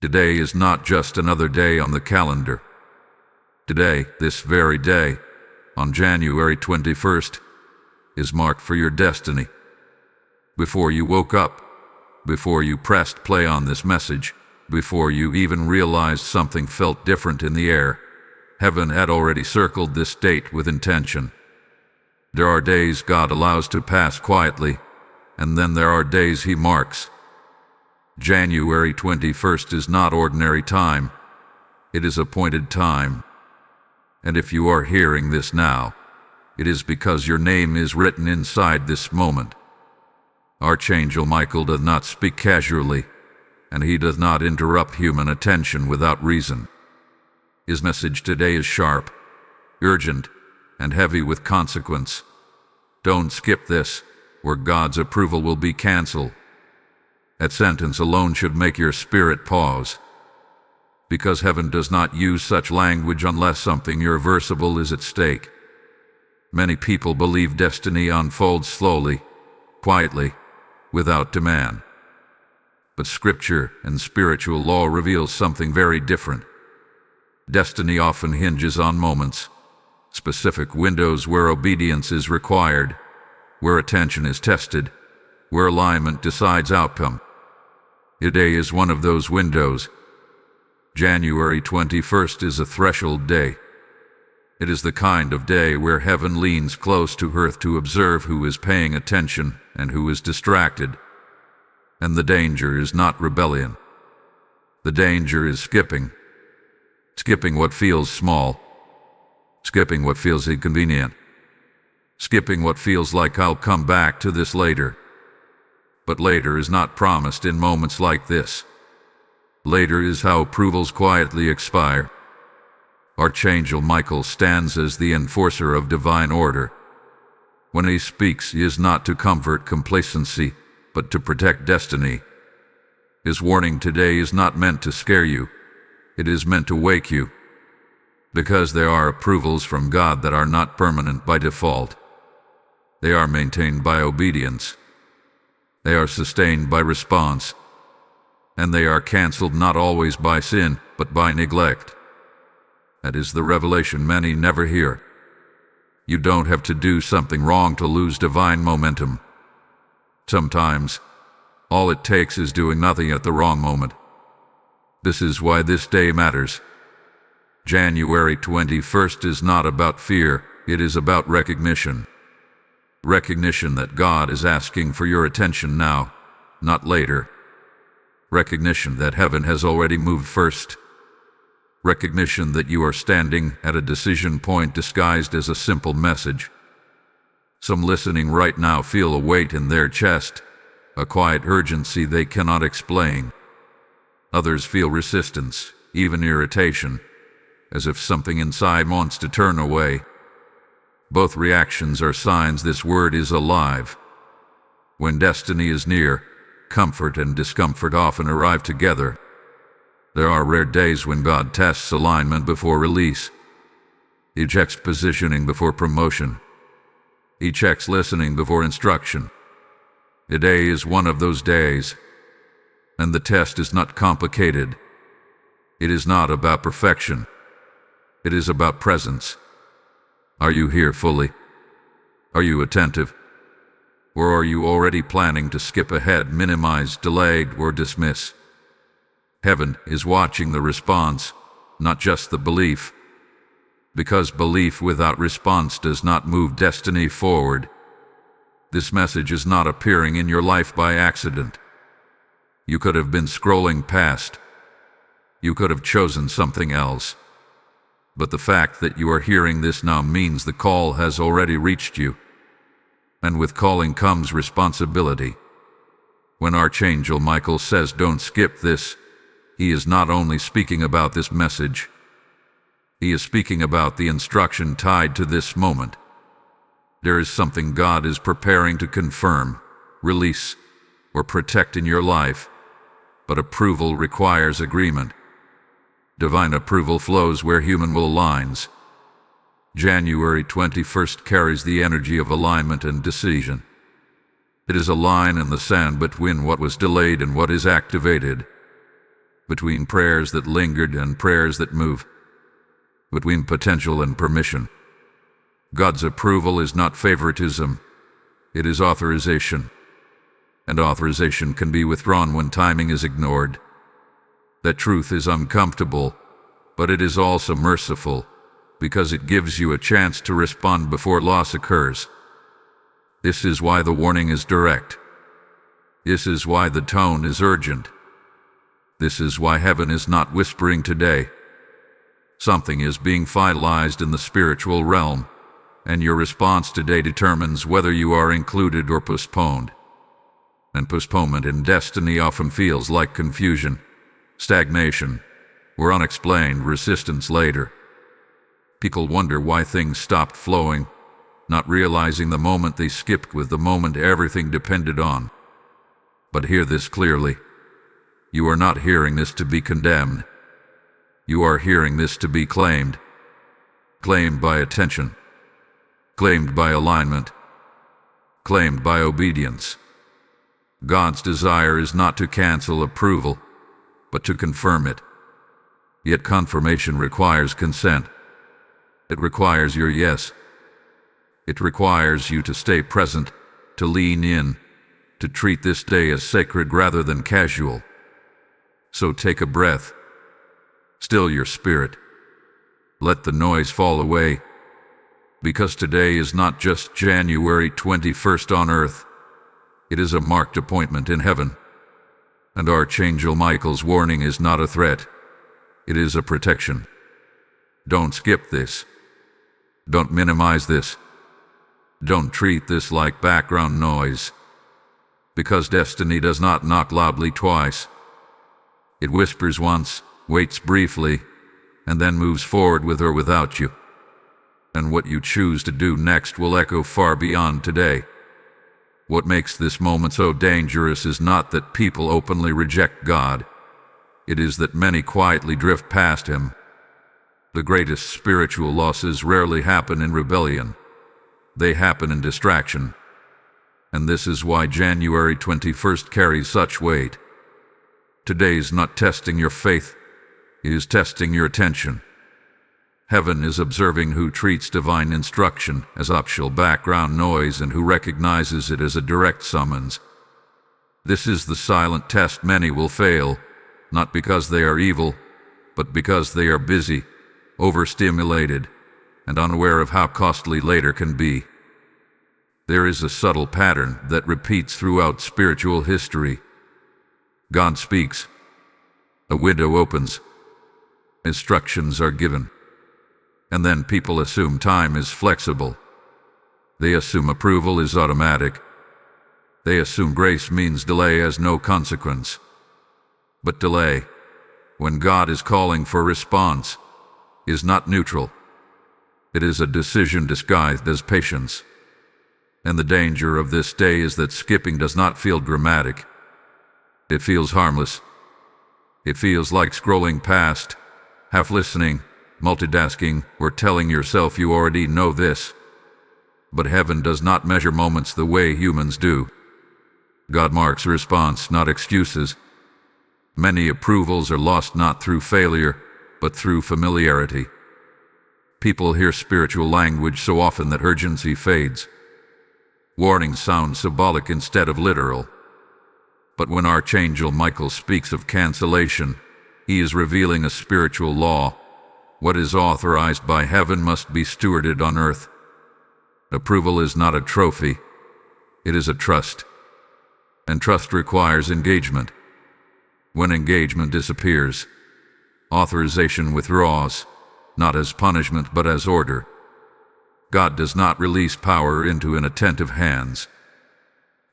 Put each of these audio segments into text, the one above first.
Today is not just another day on the calendar. Today, this very day, on January 21st, is marked for your destiny. Before you woke up, before you pressed play on this message, before you even realized something felt different in the air, heaven had already circled this date with intention. There are days God allows to pass quietly, and then there are days He marks. January 21st is not ordinary time. It is appointed time. And if you are hearing this now, it is because your name is written inside this moment. Archangel Michael does not speak casually, and he does not interrupt human attention without reason. His message today is sharp, urgent, and heavy with consequence. Don't skip this, or God's approval will be canceled. That sentence alone should make your spirit pause, because heaven does not use such language unless something irreversible is at stake. Many people believe destiny unfolds slowly, quietly, without demand. But Scripture and spiritual law reveals something very different. Destiny often hinges on moments, specific windows where obedience is required, where attention is tested, where alignment decides outcome. Today is one of those windows. January 21st is a threshold day. It is the kind of day where heaven leans close to earth to observe who is paying attention and who is distracted. And the danger is not rebellion. The danger is skipping. Skipping what feels small. Skipping what feels inconvenient. Skipping what feels like I'll come back to this later. But later is not promised in moments like this. Later is how approvals quietly expire. Archangel Michael stands as the enforcer of divine order. When he speaks, he is not to comfort complacency, but to protect destiny. His warning today is not meant to scare you. It is meant to wake you. Because there are approvals from God that are not permanent by default. They are maintained by obedience. They are sustained by response. And they are canceled not always by sin, but by neglect. That is the revelation many never hear. You don't have to do something wrong to lose divine momentum. Sometimes, all it takes is doing nothing at the wrong moment. This is why this day matters. January 21st is not about fear, it is about recognition. Recognition that God is asking for your attention now, not later. Recognition that heaven has already moved first. Recognition that you are standing at a decision point disguised as a simple message. Some listening right now feel a weight in their chest, a quiet urgency they cannot explain. Others feel resistance, even irritation, as if something inside wants to turn away. Both reactions are signs this word is alive. When destiny is near, comfort and discomfort often arrive together. There are rare days when God tests alignment before release. He checks positioning before promotion. He checks listening before instruction. Today is one of those days. And the test is not complicated. It is not about perfection. It is about presence. Are you here fully? Are you attentive? Or are you already planning to skip ahead, minimize, delay, or dismiss? Heaven is watching the response, not just the belief. Because belief without response does not move destiny forward. This message is not appearing in your life by accident. You could have been scrolling past. You could have chosen something else. But the fact that you are hearing this now means the call has already reached you. And with calling comes responsibility. When Archangel Michael says don't skip this, he is not only speaking about this message. He is speaking about the instruction tied to this moment. There is something God is preparing to confirm, release, or protect in your life. But approval requires agreement. Divine approval flows where human will aligns. January 21st carries the energy of alignment and decision. It is a line in the sand between what was delayed and what is activated. between prayers that lingered and prayers that move, between potential and permission. God's approval is not favoritism, it is authorization. And authorization can be withdrawn when timing is ignored. That truth is uncomfortable, but it is also merciful, because it gives you a chance to respond before loss occurs. This is why the warning is direct. This is why the tone is urgent. This is why heaven is not whispering today. Something is being finalized in the spiritual realm, and your response today determines whether you are included or postponed. And postponement in destiny often feels like confusion, stagnation, or unexplained resistance later. People wonder why things stopped flowing, not realizing the moment they skipped was the moment everything depended on. But hear this clearly. You are not hearing this to be condemned. You are hearing this to be claimed. Claimed by attention. Claimed by alignment. Claimed by obedience. God's desire is not to cancel approval, but to confirm it. Yet confirmation requires consent. It requires your yes. It requires you to stay present, to lean in, to treat this day as sacred rather than casual. So take a breath. Still your spirit. Let the noise fall away. Because today is not just January 21st on earth. It is a marked appointment in heaven. And Archangel Michael's warning is not a threat. It is a protection. Don't skip this. Don't minimize this. Don't treat this like background noise. Because destiny does not knock loudly twice. It whispers once, waits briefly, and then moves forward with or without you. And what you choose to do next will echo far beyond today. What makes this moment so dangerous is not that people openly reject God. It is that many quietly drift past Him. The greatest spiritual losses rarely happen in rebellion. They happen in distraction. And this is why January 21st carries such weight. Today is not testing your faith, it is testing your attention. Heaven is observing who treats divine instruction as optional background noise and who recognizes it as a direct summons. This is the silent test many will fail, not because they are evil, but because they are busy, overstimulated, and unaware of how costly later can be. There is a subtle pattern that repeats throughout spiritual history. God speaks. A window opens. Instructions are given. And then people assume time is flexible. They assume approval is automatic. They assume grace means delay has no consequence. But delay, when God is calling for response, is not neutral. It is a decision disguised as patience. And the danger of this day is that skipping does not feel dramatic. It feels harmless. It feels like scrolling past, half listening, multitasking, or telling yourself you already know this. But heaven does not measure moments the way humans do. God marks response, not excuses. Many approvals are lost not through failure, but through familiarity. People hear spiritual language so often that urgency fades. Warnings sound symbolic instead of literal. But when Archangel Michael speaks of cancellation, he is revealing a spiritual law. What is authorized by heaven must be stewarded on earth. Approval is not a trophy. It is a trust. And trust requires engagement. When engagement disappears, authorization withdraws, not as punishment but as order. God does not release power into inattentive hands.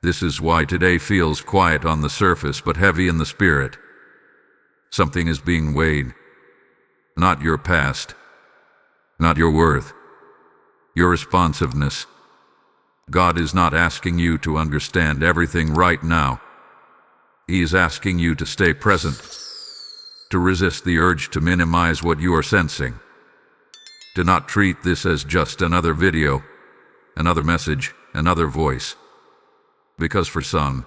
This is why today feels quiet on the surface but heavy in the spirit. Something is being weighed. Not your past, not your worth, your responsiveness. God is not asking you to understand everything right now. He is asking you to stay present, to resist the urge to minimize what you are sensing, to not treat this as just another video, another message, another voice. Because for some,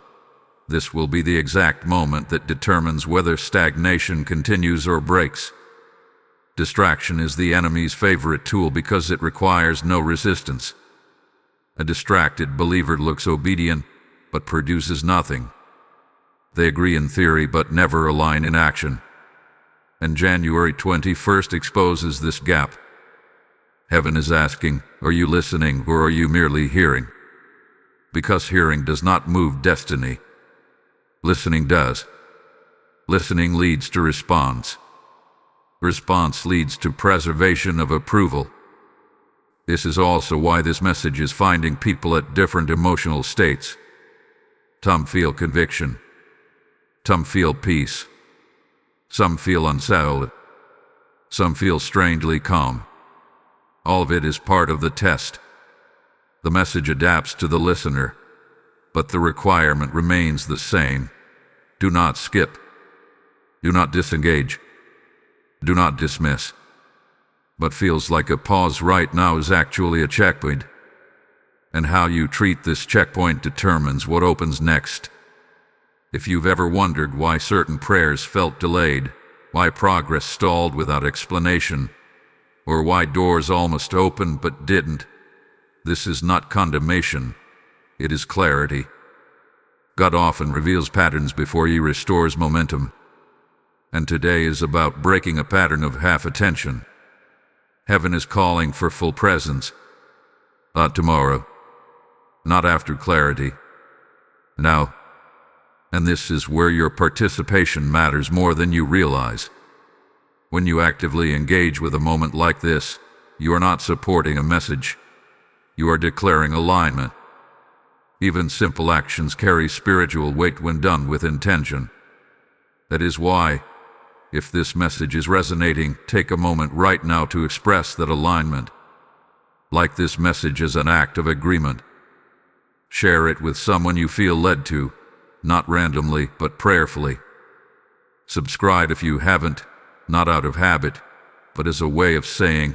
This will be the exact moment that determines whether stagnation continues or breaks. Distraction is the enemy's favorite tool because it requires no resistance. A distracted believer looks obedient, but produces nothing. They agree in theory but never align in action. And January 21st exposes this gap. Heaven is asking, are you listening or are you merely hearing? Because hearing does not move destiny. Listening does. Listening leads to response. Response leads to preservation of approval. This is also why this message is finding people at different emotional states. Some feel conviction. Some feel peace. Some feel unsettled. Some feel strangely calm. All of it is part of the test. The message adapts to the listener, but the requirement remains the same. Do not skip. Do not disengage. Do not dismiss. What feels like a pause right now is actually a checkpoint. And how you treat this checkpoint determines what opens next. If you've ever wondered why certain prayers felt delayed, why progress stalled without explanation, or why doors almost opened but didn't, this is not condemnation, it is clarity. God often reveals patterns before He restores momentum. And today is about breaking a pattern of half attention. Heaven is calling for full presence. Not tomorrow. Not after clarity. Now. And this is where your participation matters more than you realize. When you actively engage with a moment like this, you are not supporting a message. You are declaring alignment. Even simple actions carry spiritual weight when done with intention. That is why, if this message is resonating, take a moment right now to express that alignment. Like this message as an act of agreement. Share it with someone you feel led to, not randomly, but prayerfully. Subscribe if you haven't, not out of habit, but as a way of saying,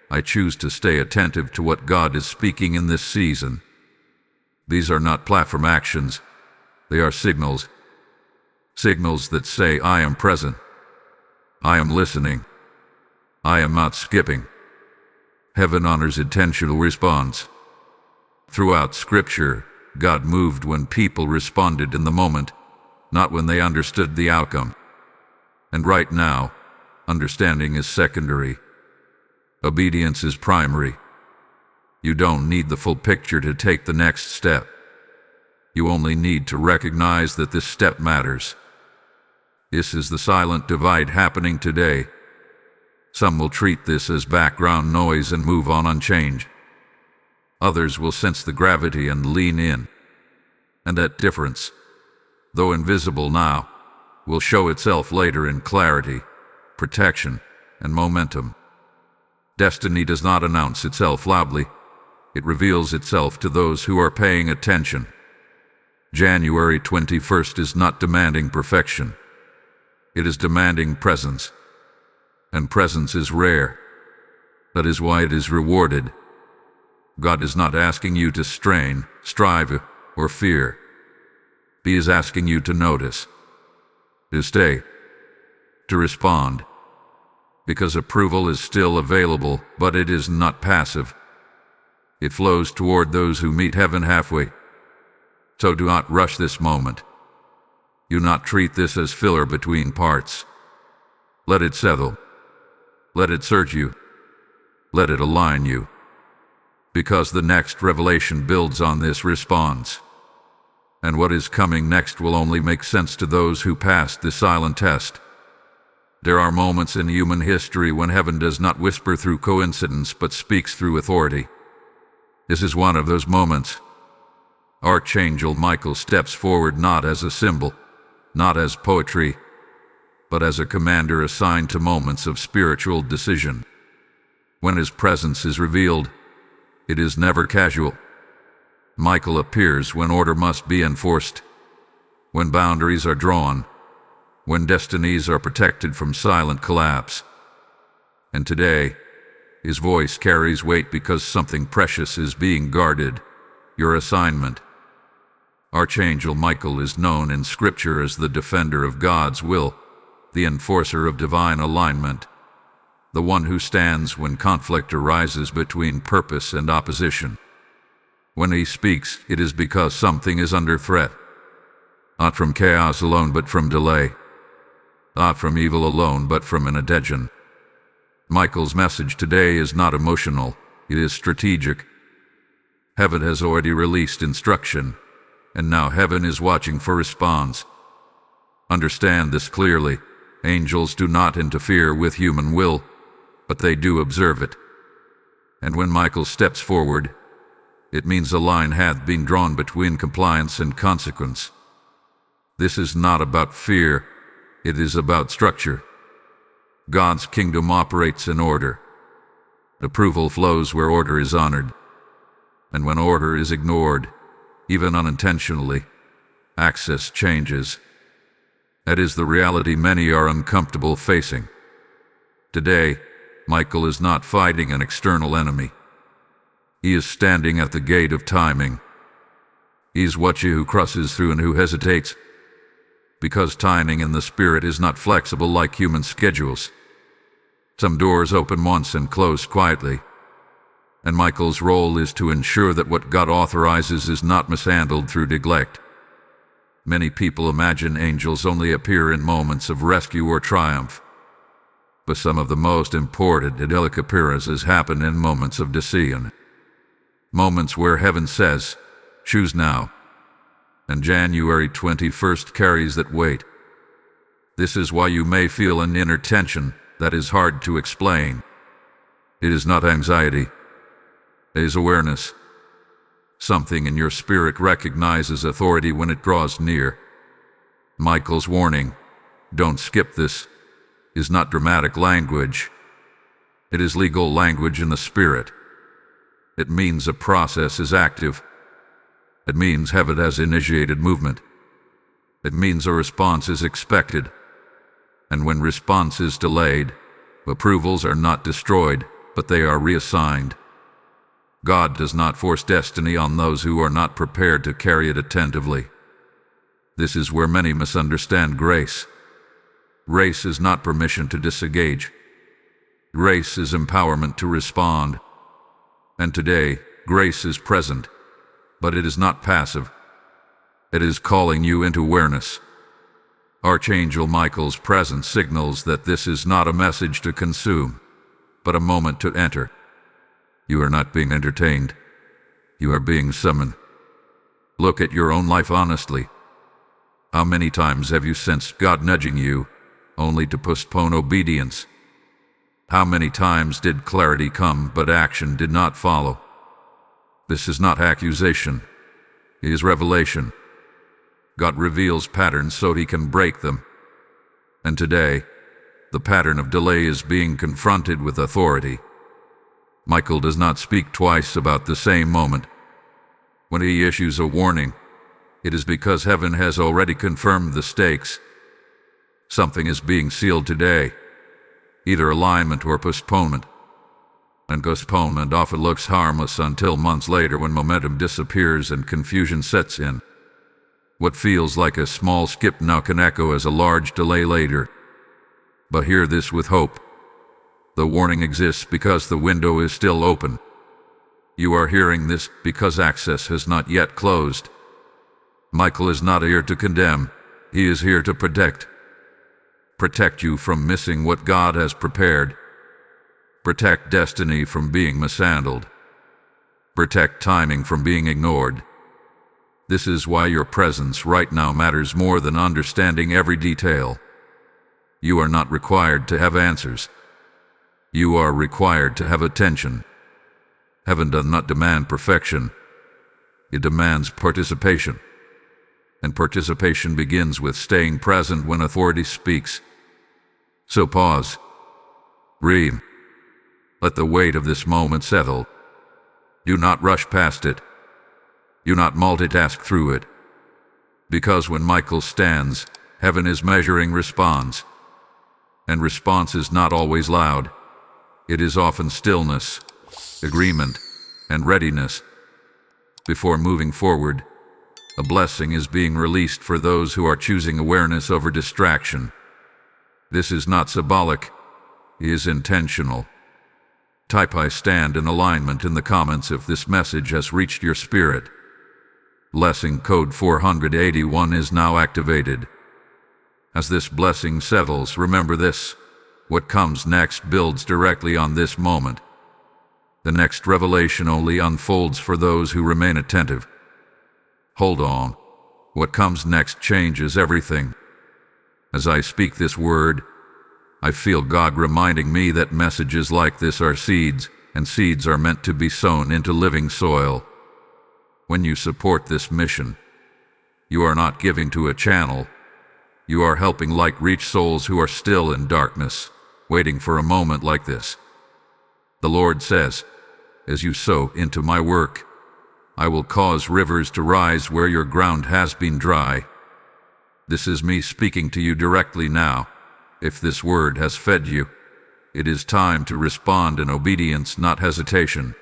I choose to stay attentive to what God is speaking in this season. These are not platform actions. They are signals. Signals that say, I am present. I am listening. I am not skipping. Heaven honors intentional response. Throughout Scripture, God moved when people responded in the moment, not when they understood the outcome. And right now, understanding is secondary. Obedience is primary. You don't need the full picture to take the next step. You only need to recognize that this step matters. This is the silent divide happening today. Some will treat this as background noise and move on unchanged. Others will sense the gravity and lean in. And that difference, though invisible now, will show itself later in clarity, protection, and momentum. Destiny does not announce itself loudly. It reveals itself to those who are paying attention. January 21st is not demanding perfection. It is demanding presence. And presence is rare. That is why it is rewarded. God is not asking you to strain, strive, or fear. He is asking you to notice, to stay, to respond. Because approval is still available, but it is not passive. It flows toward those who meet heaven halfway. So do not rush this moment. Do not treat this as filler between parts. Let it settle. Let it search you. Let it align you. Because the next revelation builds on this response. And what is coming next will only make sense to those who passed the silent test. There are moments in human history when heaven does not whisper through coincidence but speaks through authority. This is one of those moments. Archangel Michael steps forward not as a symbol, not as poetry, but as a commander assigned to moments of spiritual decision. When his presence is revealed, it is never casual. Michael appears when order must be enforced, when boundaries are drawn, when destinies are protected from silent collapse. And today, his voice carries weight because something precious is being guarded, your assignment. Archangel Michael is known in Scripture as the defender of God's will, the enforcer of divine alignment, the one who stands when conflict arises between purpose and opposition. When he speaks, it is because something is under threat, not from chaos alone but from delay, not from evil alone but from an adhesion. Michael's message today is not emotional, it is strategic. Heaven has already released instruction, and now heaven is watching for response. Understand this clearly. Angels do not interfere with human will, but they do observe it. And when Michael steps forward, it means a line hath been drawn between compliance and consequence. This is not about fear, it is about structure. God's kingdom operates in order. Approval flows where order is honored. And when order is ignored, even unintentionally, access changes. That is the reality many are uncomfortable facing. Today, Michael is not fighting an external enemy. He is standing at the gate of timing. He is watching who crosses through and who hesitates, because timing in the spirit is not flexible like human schedules. Some doors open once and close quietly, and Michael's role is to ensure that what God authorizes is not mishandled through neglect. Many people imagine angels only appear in moments of rescue or triumph, but some of the most important angelic appearances happen in moments of decision. Moments where heaven says, "Choose now." And January 21st carries that weight. This is why you may feel an inner tension that is hard to explain. It is not anxiety. It is awareness. Something in your spirit recognizes authority when it draws near. Michael's warning, "Don't skip this," is not dramatic language. It is legal language in the spirit. It means a process is active. It means heaven has initiated movement. It means a response is expected. And when response is delayed, approvals are not destroyed, but they are reassigned. God does not force destiny on those who are not prepared to carry it attentively. This is where many misunderstand grace. Grace is not permission to disengage. Grace is empowerment to respond. And today, grace is present, but it is not passive. It is calling you into awareness. Archangel Michael's presence signals that this is not a message to consume, but a moment to enter. You are not being entertained. You are being summoned. Look at your own life honestly. How many times have you sensed God nudging you, only to postpone obedience? How many times did clarity come, but action did not follow? This is not accusation. It is revelation. God reveals patterns so he can break them. And today, the pattern of delay is being confronted with authority. Michael does not speak twice about the same moment. When he issues a warning, it is because heaven has already confirmed the stakes. Something is being sealed today, either alignment or postponement. And postponement often looks harmless until months later when momentum disappears and confusion sets in. What feels like a small skip now can echo as a large delay later. But hear this with hope. The warning exists because the window is still open. You are hearing this because access has not yet closed. Michael is not here to condemn. He is here to protect. Protect you from missing what God has prepared. Protect destiny from being mishandled. Protect timing from being ignored. This is why your presence right now matters more than understanding every detail. You are not required to have answers. You are required to have attention. Heaven does not demand perfection. It demands participation. And participation begins with staying present when authority speaks. So pause. Breathe. Let the weight of this moment settle. Do not rush past it. Do not multitask through it. Because when Michael stands, heaven is measuring response. And response is not always loud. It is often stillness, agreement, and readiness. Before moving forward, A blessing is being released for those who are choosing awareness over distraction. This is not symbolic, it is intentional. Type "I stand in alignment" in the comments if this message has reached your spirit. Blessing code 481 is now activated. As this blessing settles, remember this: what comes next builds directly on this moment. The next revelation only unfolds for those who remain attentive. Hold on. What comes next changes everything. As I speak this word, I feel God reminding me that messages like this are seeds, and seeds are meant to be sown into living soil. When you support this mission, you are not giving to a channel. You are helping light reach souls who are still in darkness, waiting for a moment like this. The Lord says, as you sow into my work, I will cause rivers to rise where your ground has been dry. This is me speaking to you directly now. If this word has fed you, it is time to respond in obedience, not hesitation.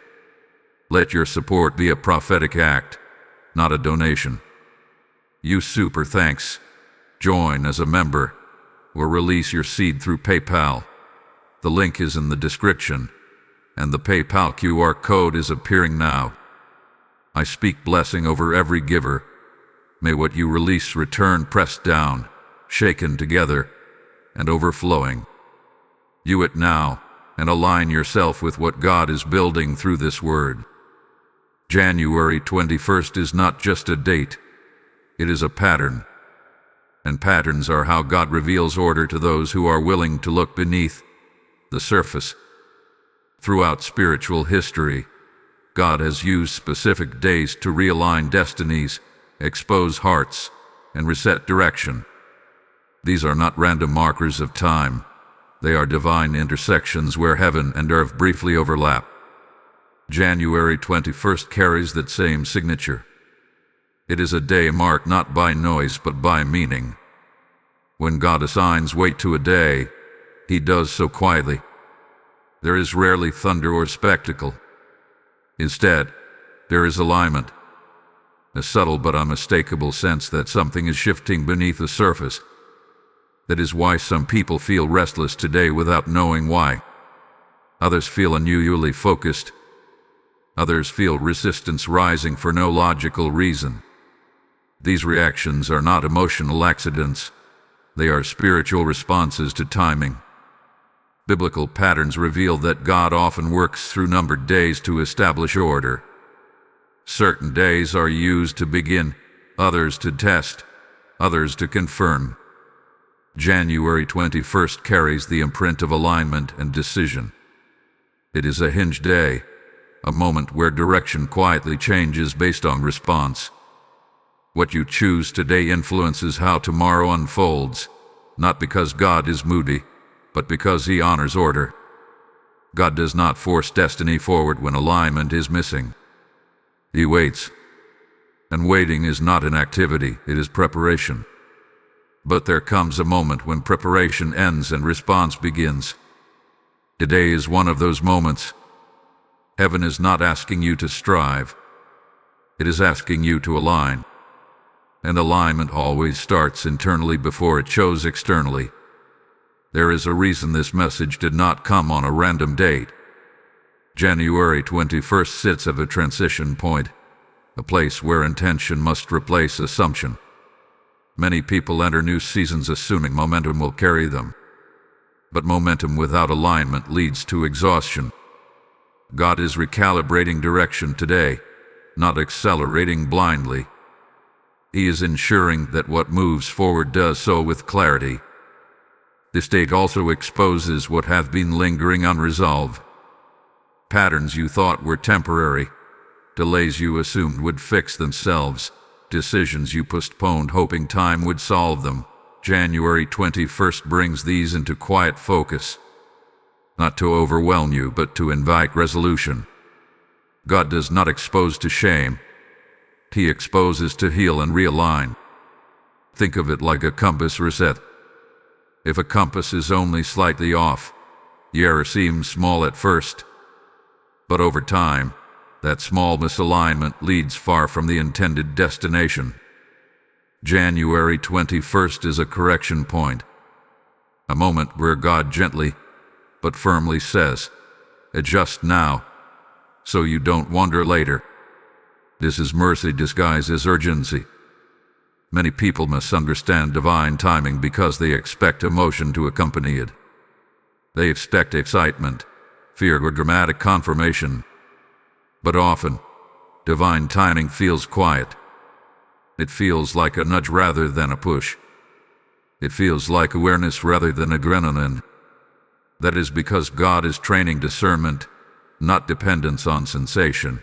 Let your support be a prophetic act, not a donation. Use super thanks, join as a member, or release your seed through PayPal. The link is in the description, and the PayPal QR code is appearing now. I speak blessing over every giver. May what you release return pressed down, shaken together, and overflowing. You it now, and align yourself with what God is building through this word. January 21st is not just a date, it is a pattern. And patterns are how God reveals order to those who are willing to look beneath the surface. Throughout spiritual history, God has used specific days to realign destinies, expose hearts, and reset direction. These are not random markers of time. They are divine intersections where heaven and earth briefly overlap. January 21st carries that same signature. It is a day marked not by noise but by meaning. When God assigns weight to a day, He does so quietly. There is rarely thunder or spectacle. Instead, there is alignment, a subtle but unmistakable sense that something is shifting beneath the surface. That is why some people feel restless today without knowing why. Others feel unusually focused. Others feel resistance rising for no logical reason. These reactions are not emotional accidents. They are spiritual responses to timing. Biblical patterns reveal that God often works through numbered days to establish order. Certain days are used to begin, others to test, others to confirm. January 21st carries the imprint of alignment and decision. It is a hinge day, a moment where direction quietly changes based on response. What you choose today influences how tomorrow unfolds, not because God is moody, but because He honors order. God does not force destiny forward when alignment is missing. He waits. And waiting is not an activity, it is preparation. But there comes a moment when preparation ends and response begins. Today is one of those moments. Heaven is not asking you to strive. It is asking you to align. And alignment always starts internally before it shows externally. There is a reason this message did not come on a random date. January 21st sits at a transition point, a place where intention must replace assumption. Many people enter new seasons assuming momentum will carry them. But momentum without alignment leads to exhaustion. God is recalibrating direction today, not accelerating blindly. He is ensuring that what moves forward does so with clarity. This date also exposes what have been lingering unresolved. Patterns you thought were temporary, delays you assumed would fix themselves, decisions you postponed hoping time would solve them. January 21st brings these into quiet focus. Not to overwhelm you, but to invite resolution. God does not expose to shame. He exposes to heal and realign. Think of it like a compass reset. If a compass is only slightly off, the error seems small at first. But over time, that small misalignment leads far from the intended destination. January 21st is a correction point, a moment where God gently but firmly says, adjust now, so you don't wonder later. This is mercy disguised as urgency. Many people misunderstand divine timing because they expect emotion to accompany it. They expect excitement, fear, or dramatic confirmation. But often, divine timing feels quiet. It feels like a nudge rather than a push. It feels like awareness rather than adrenaline. That is because God is training discernment, not dependence on sensation.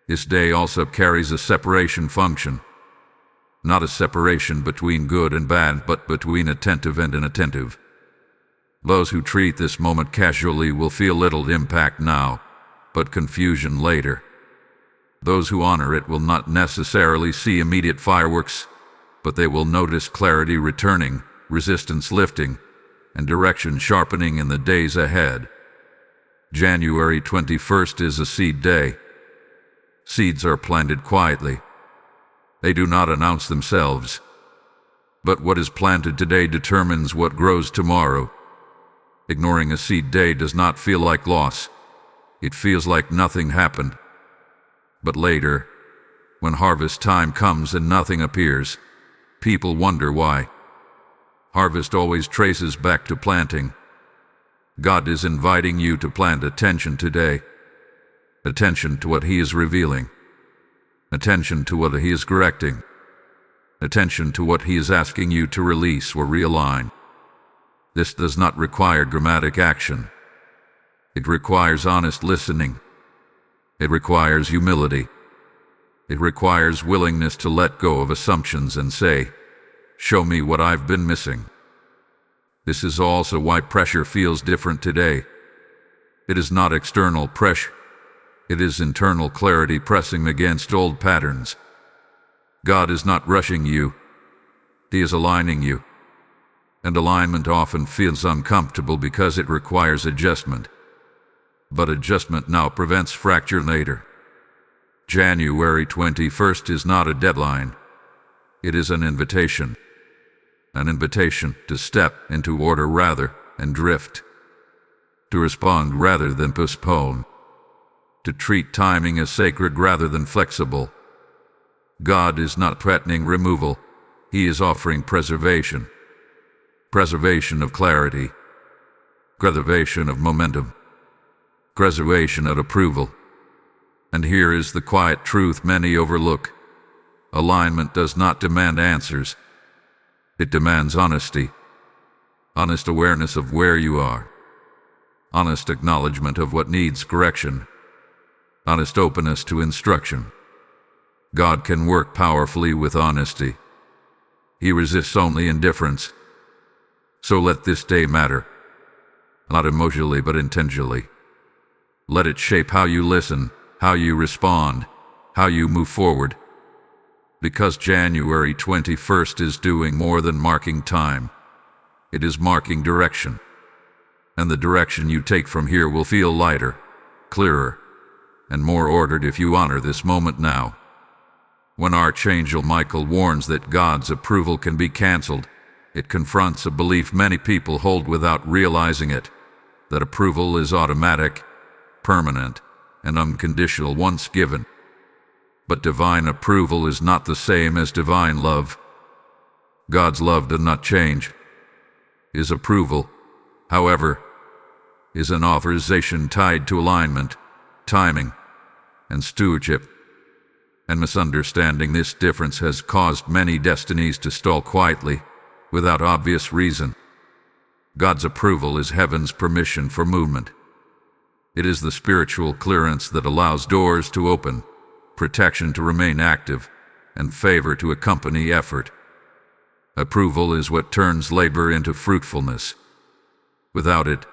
This day also carries a separation function. Not a separation between good and bad, but between attentive and inattentive. Those who treat this moment casually will feel little impact now, but confusion later. Those who honor it will not necessarily see immediate fireworks, but they will notice clarity returning, resistance lifting, and direction sharpening in the days ahead. January 21st is a seed day. Seeds are planted quietly. They do not announce themselves. But what is planted today determines what grows tomorrow. Ignoring a seed day does not feel like loss. It feels like nothing happened. But later, when harvest time comes and nothing appears, people wonder why. Harvest always traces back to planting. God is inviting you to plant attention today. Attention to what He is revealing. Attention to what He is correcting. Attention to what He is asking you to release or realign. This does not require dramatic action. It requires honest listening. It requires humility. It requires willingness to let go of assumptions and say, show me what I've been missing. This is also why pressure feels different today. It is not external pressure. It is internal clarity pressing against old patterns. God is not rushing you. He is aligning you. And alignment often feels uncomfortable because it requires adjustment. But adjustment now prevents fracture later. January 21st is not a deadline. It is an invitation. An invitation to step into order rather than drift. To respond rather than postpone. To treat timing as sacred rather than flexible. God is not threatening removal. He is offering preservation. Preservation of clarity. Preservation of momentum. Preservation of approval. And here is the quiet truth many overlook. Alignment does not demand answers. It demands honesty. Honest awareness of where you are. Honest acknowledgement of what needs correction. Honest openness to instruction. God can work powerfully with honesty. He resists only indifference. So let this day matter. Not emotionally but intentionally. Let it shape how you listen, how you respond, how you move forward. Because January 21st is doing more than marking time. It is marking direction. And the direction you take from here will feel lighter, clearer, and more ordered if you honor this moment now. When Archangel Michael warns that God's approval can be canceled, it confronts a belief many people hold without realizing it, that approval is automatic, permanent, and unconditional once given. But divine approval is not the same as divine love. God's love does not change. His approval, however, is an authorization tied to alignment, timing, and stewardship. And misunderstanding this difference has caused many destinies to stall quietly, without obvious reason. God's approval is heaven's permission for movement. It is the spiritual clearance that allows doors to open, protection to remain active, and favor to accompany effort. Approval is what turns labor into fruitfulness. Without it,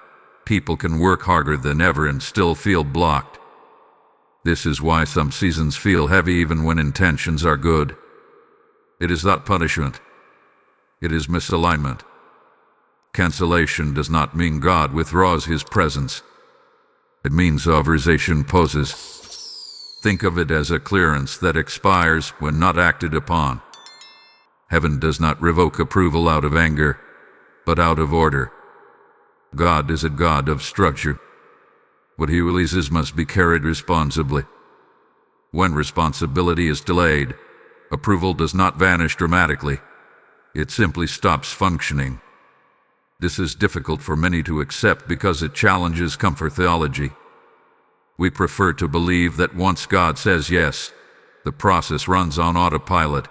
people can work harder than ever and still feel blocked. This is why some seasons feel heavy even when intentions are good. It is not punishment. It is misalignment. Cancellation does not mean God withdraws His presence. It means authorization poses. Think of it as a clearance that expires when not acted upon. Heaven does not revoke approval out of anger, but out of order. God is a God of structure. What he releases must be carried responsibly. When responsibility is delayed, approval does not vanish dramatically. It simply stops functioning. This is difficult for many to accept because it challenges comfort theology. We prefer to believe that once God says yes, the process runs on autopilot.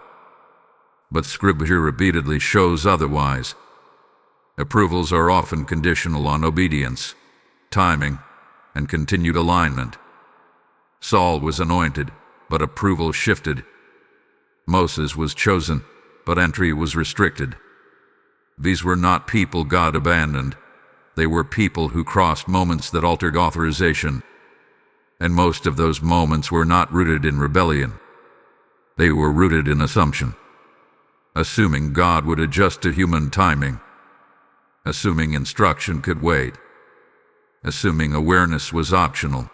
But Scripture repeatedly shows otherwise. Approvals are often conditional on obedience, timing, and continued alignment. Saul was anointed, but approval shifted. Moses was chosen, but entry was restricted. These were not people God abandoned. They were people who crossed moments that altered authorization. And most of those moments were not rooted in rebellion. They were rooted in assumption. Assuming God would adjust to human timing. Assuming instruction could wait. Assuming awareness was optional.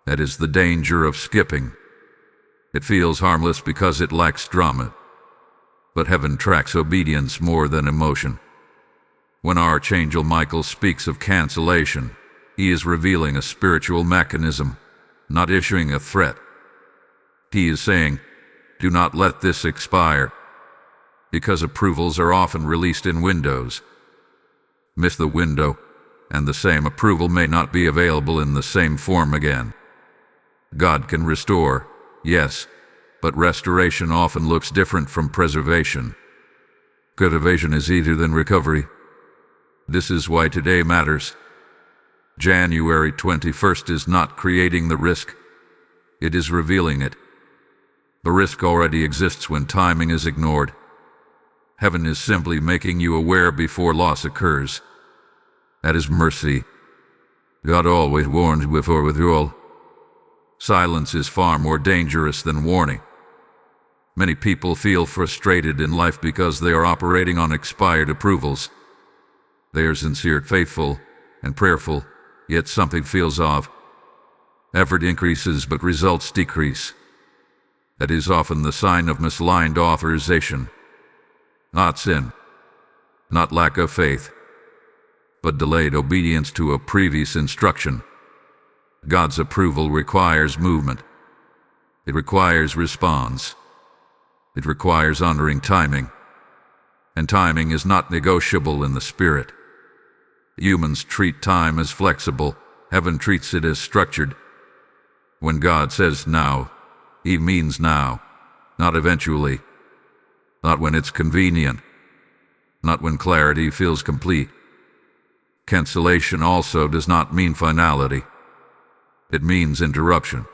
That is the danger of skipping. It feels harmless because it lacks drama. But heaven tracks obedience more than emotion. When Archangel Michael speaks of cancellation, he is revealing a spiritual mechanism, not issuing a threat. He is saying, do not let this expire, because approvals are often released in windows. Miss the window, and the same approval may not be available in the same form again. God can restore, yes, but restoration often looks different from preservation. Cultivation is easier than recovery. This is why today matters. January 21st is not creating the risk. It is revealing it. The risk already exists when timing is ignored. Heaven is simply making you aware before loss occurs. That is mercy. God always warns before withdrawal. Silence is far more dangerous than warning. Many people feel frustrated in life because they are operating on expired approvals. They are sincere, faithful, and prayerful, yet something feels off. Effort increases but results decrease. That is often the sign of misaligned authorization. Not sin, not lack of faith, but delayed obedience to a previous instruction. God's approval requires movement. It requires response. It requires honoring timing. And timing is not negotiable in the spirit. Humans treat time as flexible. Heaven treats it as structured. When God says now, he means now, not eventually. Not when it's convenient. Not when clarity feels complete. Cancellation also does not mean finality. It means interruption.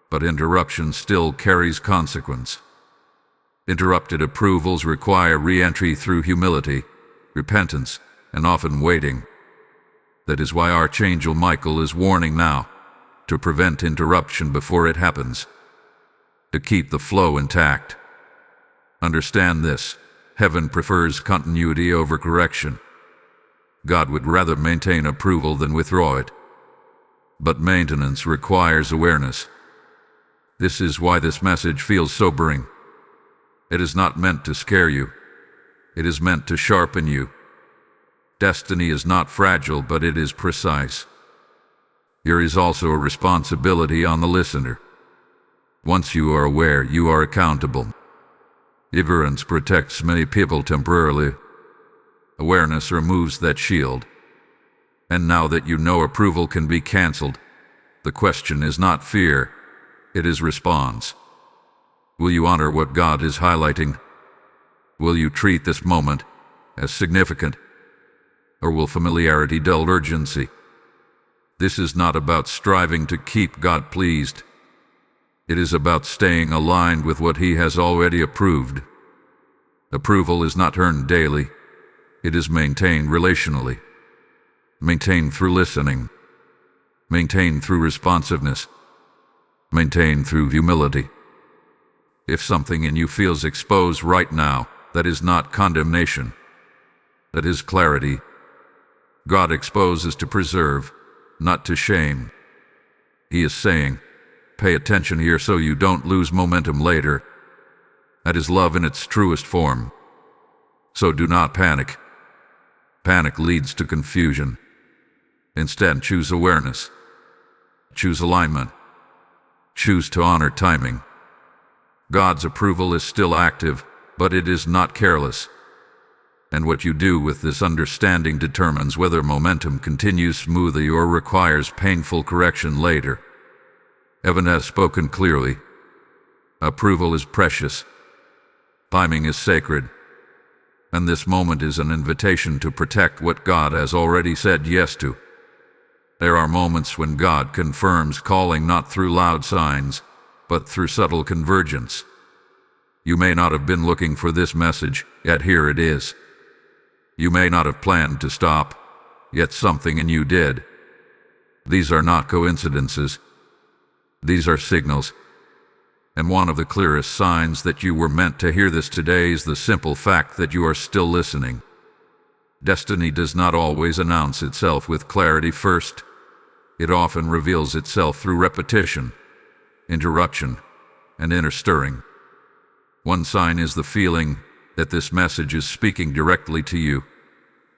But interruption still carries consequence. Interrupted approvals require re-entry through humility, repentance, and often waiting. That is why Archangel Michael is warning now, to prevent interruption before it happens, to keep the flow intact. Understand this, heaven prefers continuity over correction. God would rather maintain approval than withdraw it. But maintenance requires awareness. This is why this message feels sobering. It is not meant to scare you. It is meant to sharpen you. Destiny is not fragile, but it is precise. There is also a responsibility on the listener. Once you are aware, you are accountable. Ignorance protects many people temporarily. Awareness removes that shield. And now that you know approval can be canceled, the question is not fear, it is response. Will you honor what God is highlighting? Will you treat this moment as significant? Or will familiarity dull urgency? This is not about striving to keep God pleased. It is about staying aligned with what He has already approved. Approval is not earned daily. It is maintained relationally. Maintained through listening. Maintained through responsiveness. Maintained through humility. If something in you feels exposed right now, that is not condemnation. That is clarity. God exposes to preserve, not to shame. He is saying, pay attention here so you don't lose momentum later. That is love in its truest form. So do not panic. Panic leads to confusion. Instead, choose awareness. Choose alignment. Choose to honor timing. God's approval is still active, but it is not careless. And what you do with this understanding determines whether momentum continues smoothly or requires painful correction later. Heaven has spoken clearly. Approval is precious. Timing is sacred. And this moment is an invitation to protect what God has already said yes to. There are moments when God confirms calling not through loud signs, but through subtle convergence. You may not have been looking for this message, yet here it is. You may not have planned to stop, yet something in you did. These are not coincidences. These are signals. And one of the clearest signs that you were meant to hear this today is the simple fact that you are still listening. Destiny does not always announce itself with clarity first. It often reveals itself through repetition, interruption, and inner stirring. One sign is the feeling that this message is speaking directly to you,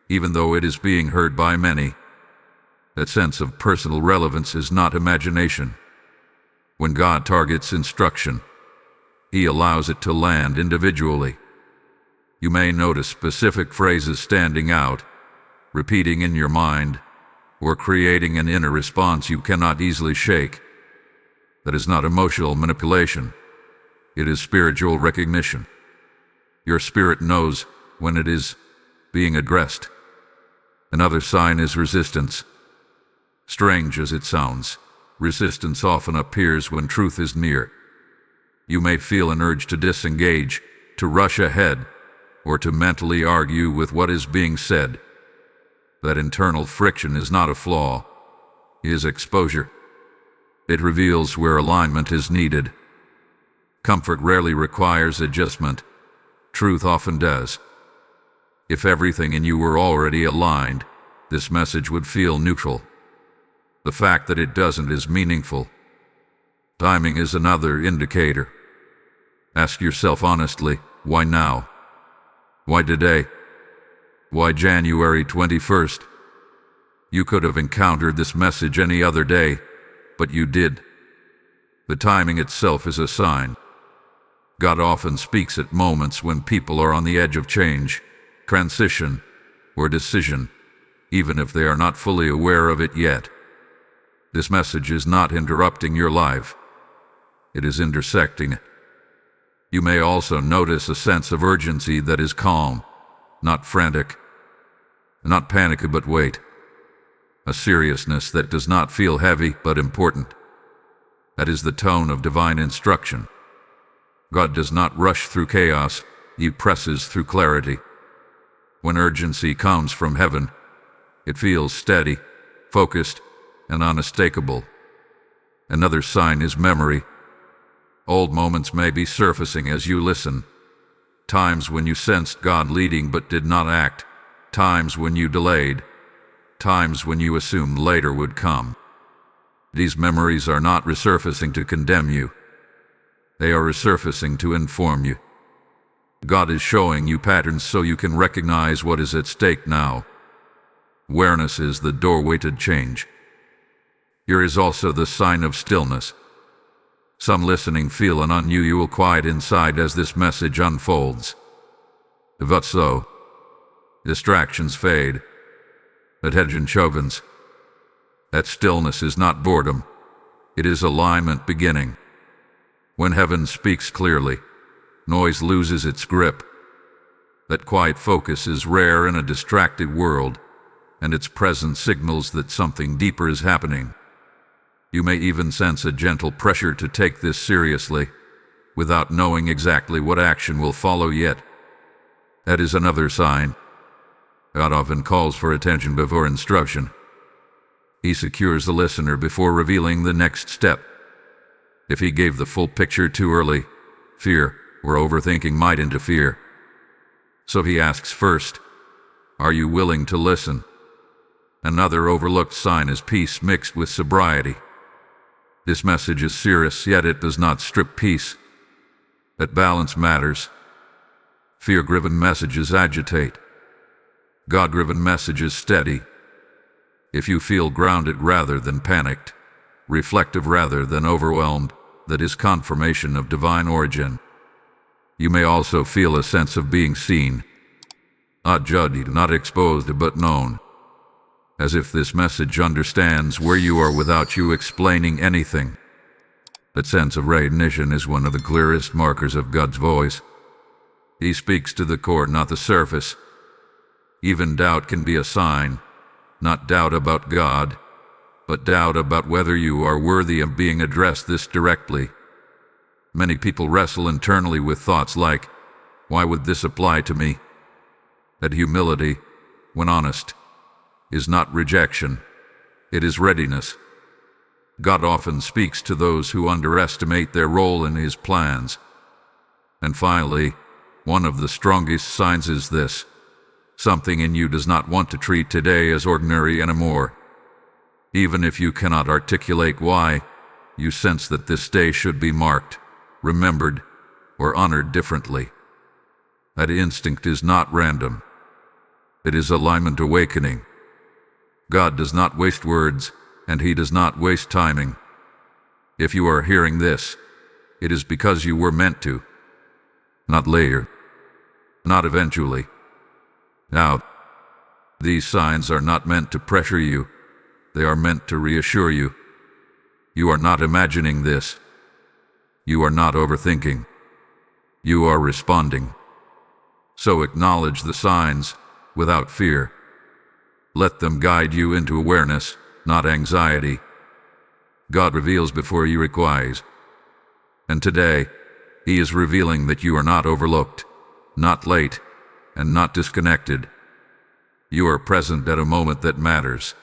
even though it is being heard by many. That sense of personal relevance is not imagination. When God targets instruction, He allows it to land individually. You may notice specific phrases standing out, repeating in your mind, or creating an inner response you cannot easily shake. That is not emotional manipulation. It is spiritual recognition. Your spirit knows when it is being addressed. Another sign is resistance. Strange as it sounds, resistance often appears when truth is near. You may feel an urge to disengage, to rush ahead, or to mentally argue with what is being said. That internal friction is not a flaw, it is exposure. It reveals where alignment is needed. Comfort rarely requires adjustment. Truth often does. If everything in you were already aligned, this message would feel neutral. The fact that it doesn't is meaningful. Timing is another indicator. Ask yourself honestly, why now? Why today? Why January 21st? You could have encountered this message any other day, but you did. The timing itself is a sign. God often speaks at moments when people are on the edge of change, transition, or decision, even if they are not fully aware of it yet. This message is not interrupting your life. It is intersecting. You may also notice a sense of urgency that is calm, not frantic, not panic but wait. A seriousness that does not feel heavy but important. That is the tone of divine instruction. God does not rush through chaos, He presses through clarity. When urgency comes from heaven, it feels steady, focused, and unmistakable. Another sign is memory. Old moments may be surfacing as you listen. Times when you sensed God leading but did not act. Times when you delayed. Times when you assumed later would come. These memories are not resurfacing to condemn you. They are resurfacing to inform you. God is showing you patterns so you can recognize what is at stake now. Awareness is the doorway to change. Here is also the sign of stillness. Some listening feel an unusual quiet inside as this message unfolds. But so, distractions fade. Attention sharpens. That stillness is not boredom. It is alignment beginning. When heaven speaks clearly, noise loses its grip. That quiet focus is rare in a distracted world, and its presence signals that something deeper is happening. You may even sense a gentle pressure to take this seriously, without knowing exactly what action will follow yet. That is another sign. God often calls for attention before instruction. He secures the listener before revealing the next step. If He gave the full picture too early, fear or overthinking might interfere. So He asks first, are you willing to listen? Another overlooked sign is peace mixed with sobriety. This message is serious, yet it does not strip peace. That balance matters. Fear-driven messages agitate. God-driven messages steady. If you feel grounded rather than panicked, reflective rather than overwhelmed, that is confirmation of divine origin. You may also feel a sense of being seen, not judged, not exposed, but known, as if this message understands where you are without you explaining anything. That sense of recognition is one of the clearest markers of God's voice. He speaks to the core, not the surface. Even doubt can be a sign, not doubt about God, but doubt about whether you are worthy of being addressed this directly. Many people wrestle internally with thoughts like, why would this apply to me? That humility, when honest, is not rejection, it is readiness. God often speaks to those who underestimate their role in His plans. And finally, one of the strongest signs is this: something in you does not want to treat today as ordinary anymore. Even if you cannot articulate why, you sense that this day should be marked, remembered, or honored differently. That instinct is not random. It is alignment awakening. God does not waste words, and He does not waste timing. If you are hearing this, it is because you were meant to. Not later. Not eventually. Now, these signs are not meant to pressure you. They are meant to reassure you. You are not imagining this. You are not overthinking. You are responding. So acknowledge the signs without fear. Let them guide you into awareness, not anxiety. God reveals before He requires. And today, He is revealing that you are not overlooked, not late, and not disconnected. You are present at a moment that matters.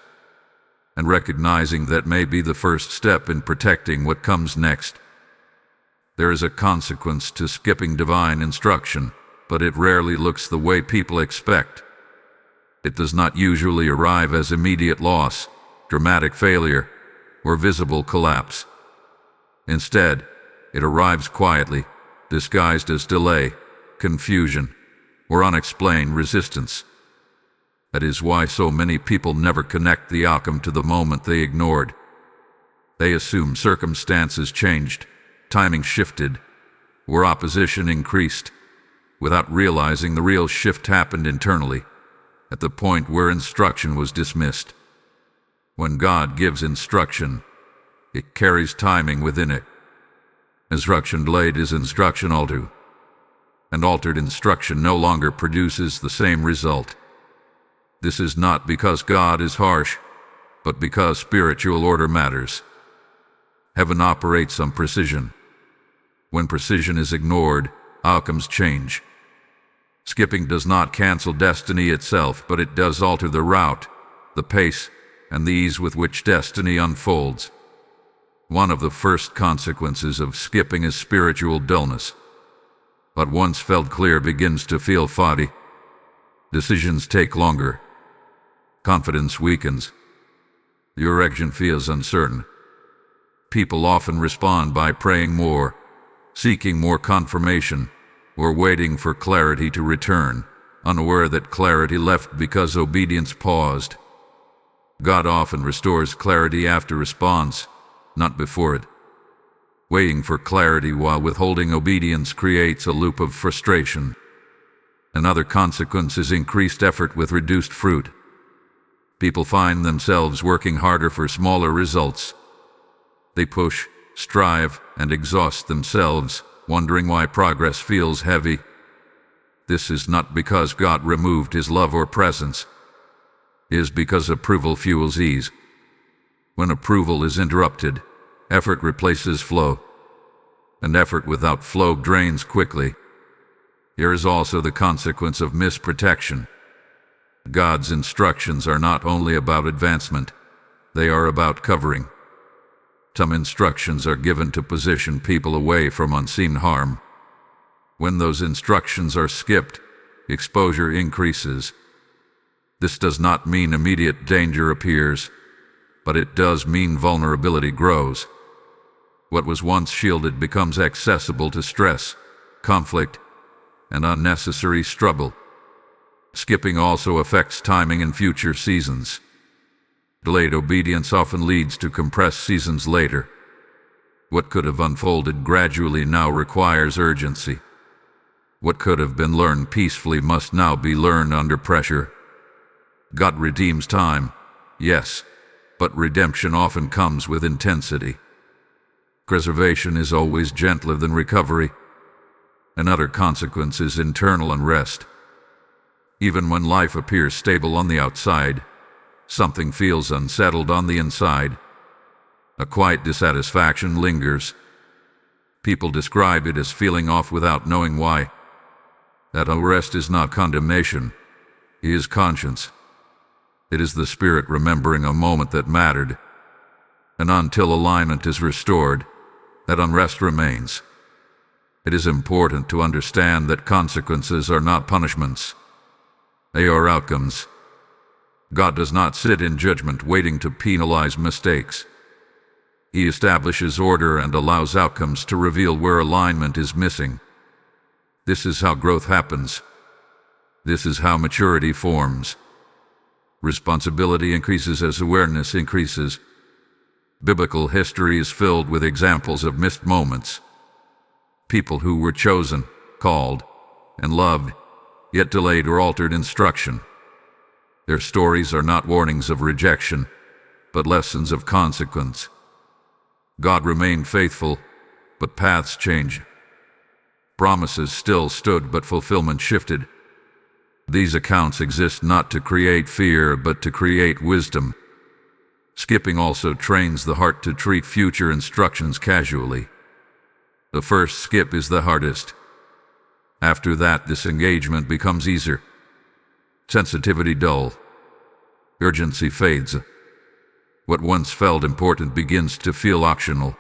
And recognizing that may be the first step in protecting what comes next. There is a consequence to skipping divine instruction, but it rarely looks the way people expect. It does not usually arrive as immediate loss, dramatic failure, or visible collapse. Instead, it arrives quietly, disguised as delay, confusion, or unexplained resistance. That is why so many people never connect the outcome to the moment they ignored. They assume circumstances changed, timing shifted, or opposition increased, without realizing the real shift happened internally, at the point where instruction was dismissed. When God gives instruction, it carries timing within it. Instruction delayed is instruction altered, and altered instruction no longer produces the same result. This is not because God is harsh, but because spiritual order matters. Heaven operates on precision. When precision is ignored, outcomes change. Skipping does not cancel destiny itself, but it does alter the route, the pace, and the ease with which destiny unfolds. One of the first consequences of skipping is spiritual dullness. What once felt clear begins to feel foggy. Decisions take longer. Confidence weakens. Your direction feels uncertain. People often respond by praying more, seeking more confirmation, or waiting for clarity to return, unaware that clarity left because obedience paused. God often restores clarity after response, not before it. Waiting for clarity while withholding obedience creates a loop of frustration. Another consequence is increased effort with reduced fruit. People find themselves working harder for smaller results. They push, strive, and exhaust themselves, wondering why progress feels heavy. This is not because God removed His love or presence. It is because approval fuels ease. When approval is interrupted, effort replaces flow. And effort without flow drains quickly. Here is also the consequence of misprotection. God's instructions are not only about advancement, they are about covering. Some instructions are given to position people away from unseen harm. When those instructions are skipped, exposure increases. This does not mean immediate danger appears, but it does mean vulnerability grows. What was once shielded becomes accessible to stress, conflict and unnecessary struggle. Skipping also affects timing in future seasons. Delayed obedience often leads to compressed seasons later. What could have unfolded gradually now requires urgency. What could have been learned peacefully must now be learned under pressure. God redeems time, yes, but redemption often comes with intensity. Preservation is always gentler than recovery. Another consequence is internal unrest. Even when life appears stable on the outside, something feels unsettled on the inside. A quiet dissatisfaction lingers. People describe it as feeling off without knowing why. That unrest is not condemnation, it is conscience. It is the spirit remembering a moment that mattered. And until alignment is restored, that unrest remains. It is important to understand that consequences are not punishments. They are outcomes. God does not sit in judgment waiting to penalize mistakes. He establishes order and allows outcomes to reveal where alignment is missing. This is how growth happens. This is how maturity forms. Responsibility increases as awareness increases. Biblical history is filled with examples of missed moments. People who were chosen, called, and loved, yet delayed or altered instruction. Their stories are not warnings of rejection, but lessons of consequence. God remained faithful, but paths changed. Promises still stood, but fulfillment shifted. These accounts exist not to create fear, but to create wisdom. Skipping also trains the heart to treat future instructions casually. The first skip is the hardest. After that, disengagement becomes easier. Sensitivity dull. Urgency fades. What once felt important begins to feel optional.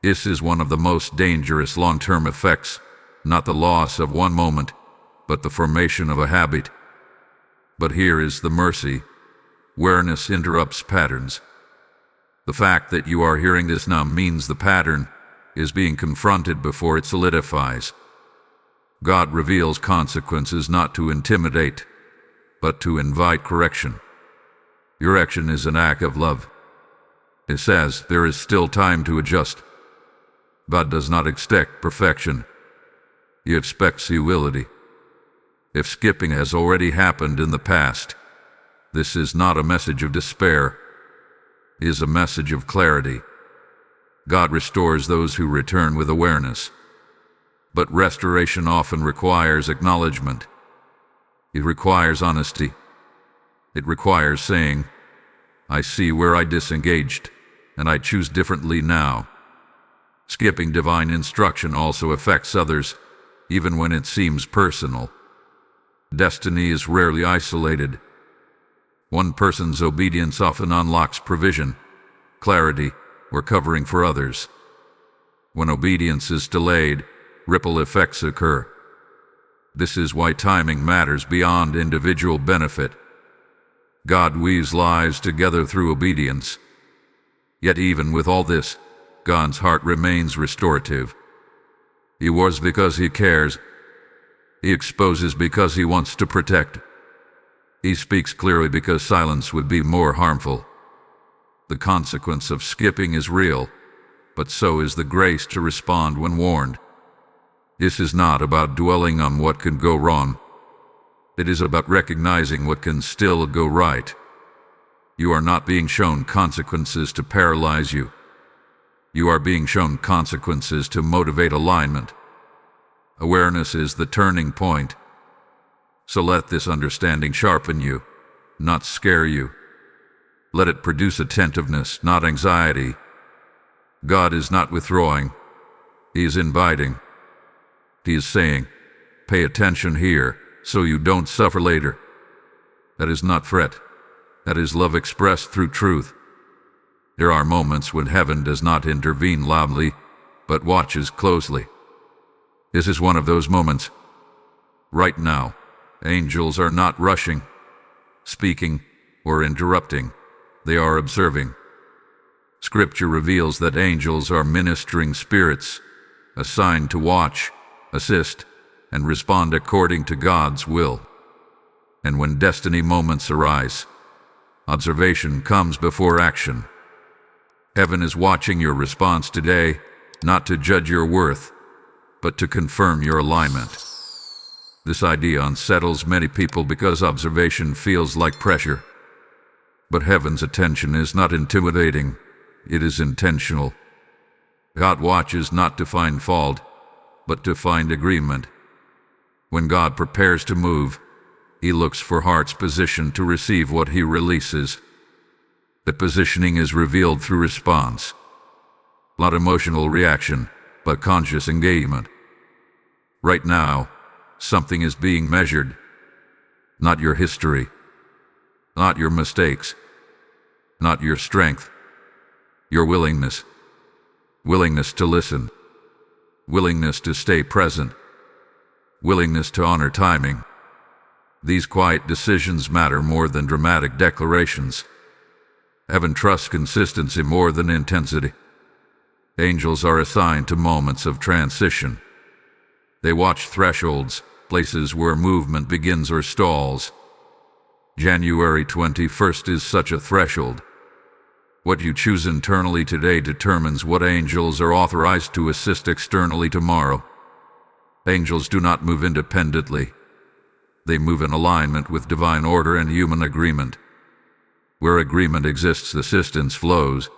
This is one of the most dangerous long-term effects, not the loss of one moment, but the formation of a habit. But here is the mercy. Awareness interrupts patterns. The fact that you are hearing this now means the pattern is being confronted before it solidifies. God reveals consequences not to intimidate, but to invite correction. Your action is an act of love. It says there is still time to adjust. God does not expect perfection. He expects humility. If skipping has already happened in the past, this is not a message of despair. It is a message of clarity. God restores those who return with awareness. But restoration often requires acknowledgement. It requires honesty. It requires saying, I see where I disengaged, and I choose differently now. Skipping divine instruction also affects others, even when it seems personal. Destiny is rarely isolated. One person's obedience often unlocks provision, clarity, or covering for others. When obedience is delayed, ripple effects occur. This is why timing matters beyond individual benefit. God weaves lives together through obedience. Yet even with all this, God's heart remains restorative. He wars because He cares. He exposes because He wants to protect. He speaks clearly because silence would be more harmful. The consequence of skipping is real, but so is the grace to respond when warned. This is not about dwelling on what can go wrong. It is about recognizing what can still go right. You are not being shown consequences to paralyze you. You are being shown consequences to motivate alignment. Awareness is the turning point. So let this understanding sharpen you, not scare you. Let it produce attentiveness, not anxiety. God is not withdrawing. He is inviting. He is saying, pay attention here, so you don't suffer later. That is not fret. That is love expressed through truth. There are moments when heaven does not intervene loudly, but watches closely. This is one of those moments. Right now, angels are not rushing, speaking, or interrupting. They are observing. Scripture reveals that angels are ministering spirits, assigned to watch, assist, and respond according to God's will. And when destiny moments arise, observation comes before action. Heaven is watching your response today, not to judge your worth, but to confirm your alignment. This idea unsettles many people because observation feels like pressure. But heaven's attention is not intimidating, it is intentional. God watches not to find fault, but to find agreement. When God prepares to move, He looks for hearts positioned to receive what He releases. The positioning is revealed through response. Not emotional reaction, but conscious engagement. Right now, something is being measured. Not your history. Not your mistakes. Not your strength. Your willingness. Willingness to listen. Willingness to stay present. Willingness to honor timing. These quiet decisions matter more than dramatic declarations. Heaven trusts consistency more than intensity. Angels are assigned to moments of transition. They watch thresholds, places where movement begins or stalls. January 21st is such a threshold. What you choose internally today determines what angels are authorized to assist externally tomorrow. Angels do not move independently. They move in alignment with divine order and human agreement. Where agreement exists, assistance flows.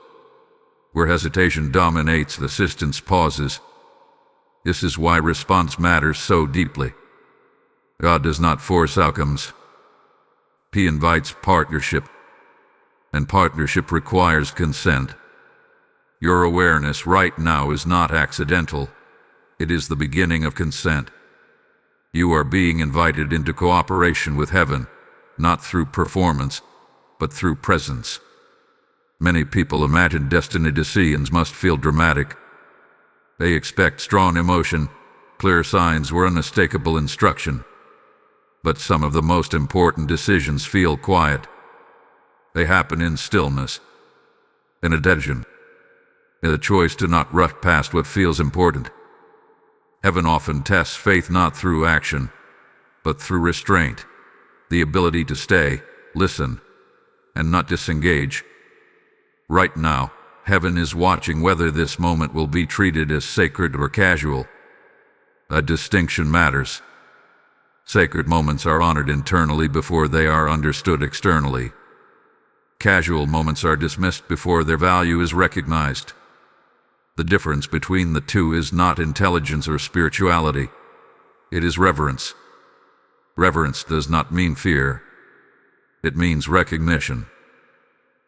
Where hesitation dominates, assistance pauses. This is why response matters so deeply. God does not force outcomes. He invites partnership, and partnership requires consent. Your awareness right now is not accidental. It is the beginning of consent. You are being invited into cooperation with heaven, not through performance, but through presence. Many people imagine destiny decisions must feel dramatic. They expect strong emotion, clear signs, or unmistakable instruction. But some of the most important decisions feel quiet. They happen in stillness, in attention, in the choice to not rush past what feels important. Heaven often tests faith not through action, but through restraint, the ability to stay, listen, and not disengage. Right now, heaven is watching whether this moment will be treated as sacred or casual. A distinction matters. Sacred moments are honored internally before they are understood externally. Casual moments are dismissed before their value is recognized. The difference between the two is not intelligence or spirituality. It is reverence. Reverence does not mean fear. It means recognition.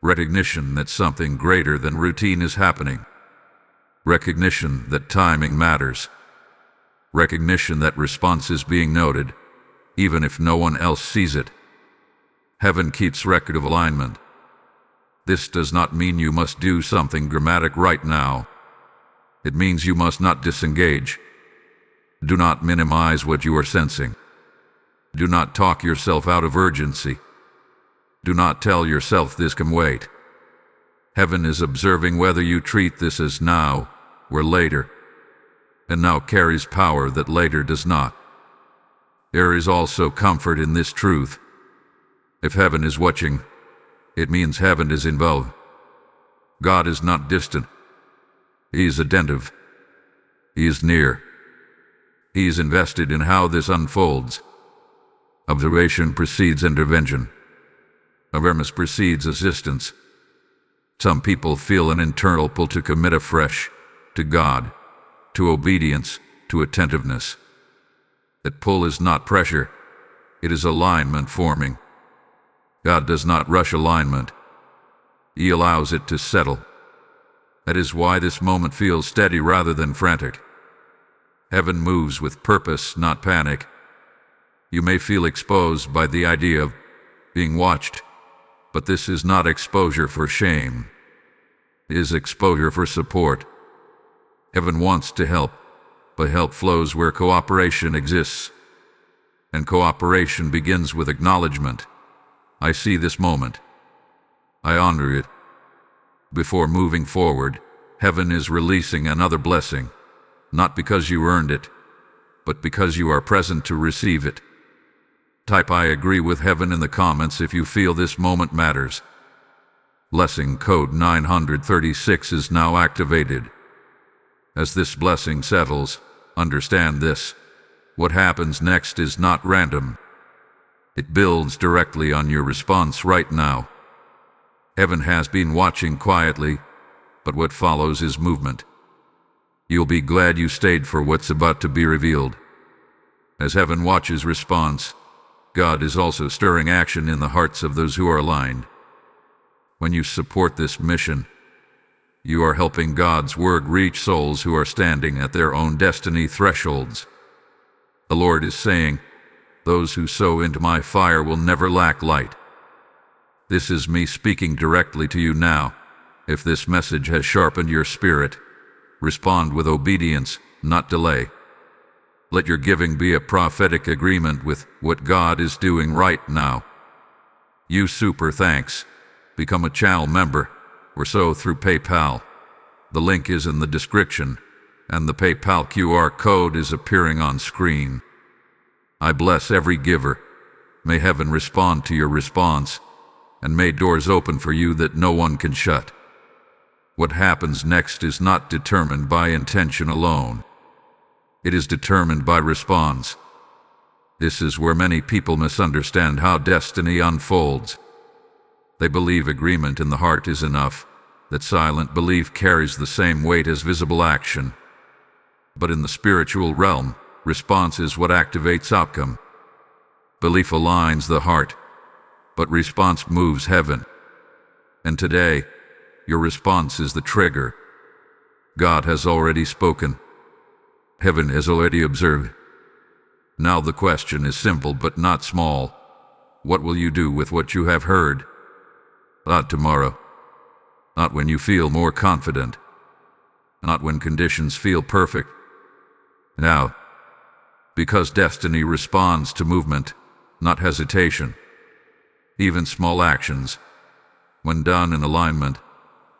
Recognition that something greater than routine is happening. Recognition that timing matters. Recognition that response is being noted, even if no one else sees it. Heaven keeps record of alignment. This does not mean you must do something dramatic right now. It means you must not disengage. Do not minimize what you are sensing. Do not talk yourself out of urgency. Do not tell yourself this can wait. Heaven is observing whether you treat this as now or later, and now carries power that later does not. There is also comfort in this truth. If heaven is watching, it means heaven is involved. God is not distant. He is attentive. He is near. He is invested in how this unfolds. Observation precedes intervention. Awareness precedes assistance. Some people feel an internal pull to commit afresh to God, to obedience, to attentiveness. That pull is not pressure. It is alignment forming. God does not rush alignment. He allows it to settle. That is why this moment feels steady rather than frantic. Heaven moves with purpose, not panic. You may feel exposed by the idea of being watched, but this is not exposure for shame. It is exposure for support. Heaven wants to help, but help flows where cooperation exists. And cooperation begins with acknowledgement. I see this moment. I honor it. Before moving forward, heaven is releasing another blessing, not because you earned it, but because you are present to receive it. Type "I agree with heaven" in the comments if you feel this moment matters. Blessing code 936 is now activated. As this blessing settles, understand this: what happens next is not random. It builds directly on your response right now. Heaven has been watching quietly, but what follows is movement. You'll be glad you stayed for what's about to be revealed. As heaven watches response, God is also stirring action in the hearts of those who are aligned. When you support this mission, you are helping God's word reach souls who are standing at their own destiny thresholds. The Lord is saying, "Those who sow into my fire will never lack light." This is me speaking directly to you now. If this message has sharpened your spirit, respond with obedience, not delay. Let your giving be a prophetic agreement with what God is doing right now. You super thanks. Become a channel member or sow through PayPal. The link is in the description, and the PayPal QR code is appearing on screen. I bless every giver. May heaven respond to your response, and may doors open for you that no one can shut. What happens next is not determined by intention alone. It is determined by response. This is where many people misunderstand how destiny unfolds. They believe agreement in the heart is enough, that silent belief carries the same weight as visible action. But in the spiritual realm, response is what activates outcome. Belief aligns the heart, but response moves heaven. And today, your response is the trigger. God has already spoken. Heaven has already observed. Now the question is simple but not small. What will you do with what you have heard? Not tomorrow. Not when you feel more confident. Not when conditions feel perfect. Now. Because destiny responds to movement, not hesitation. Even small actions, when done in alignment,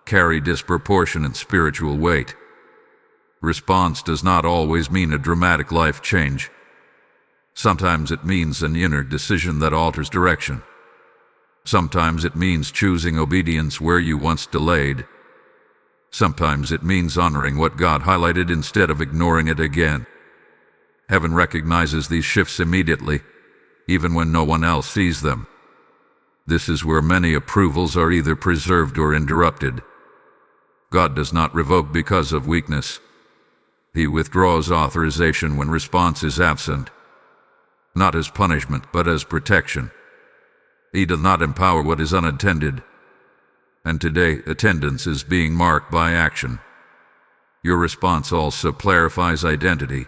carry disproportionate spiritual weight. Response does not always mean a dramatic life change. Sometimes it means an inner decision that alters direction. Sometimes it means choosing obedience where you once delayed. Sometimes it means honoring what God highlighted instead of ignoring it again. Heaven recognizes these shifts immediately, even when no one else sees them. This is where many approvals are either preserved or interrupted. God does not revoke because of weakness. He withdraws authorization when response is absent, not as punishment but as protection. He does not empower what is unattended. And today, attendance is being marked by action. Your response also clarifies identity.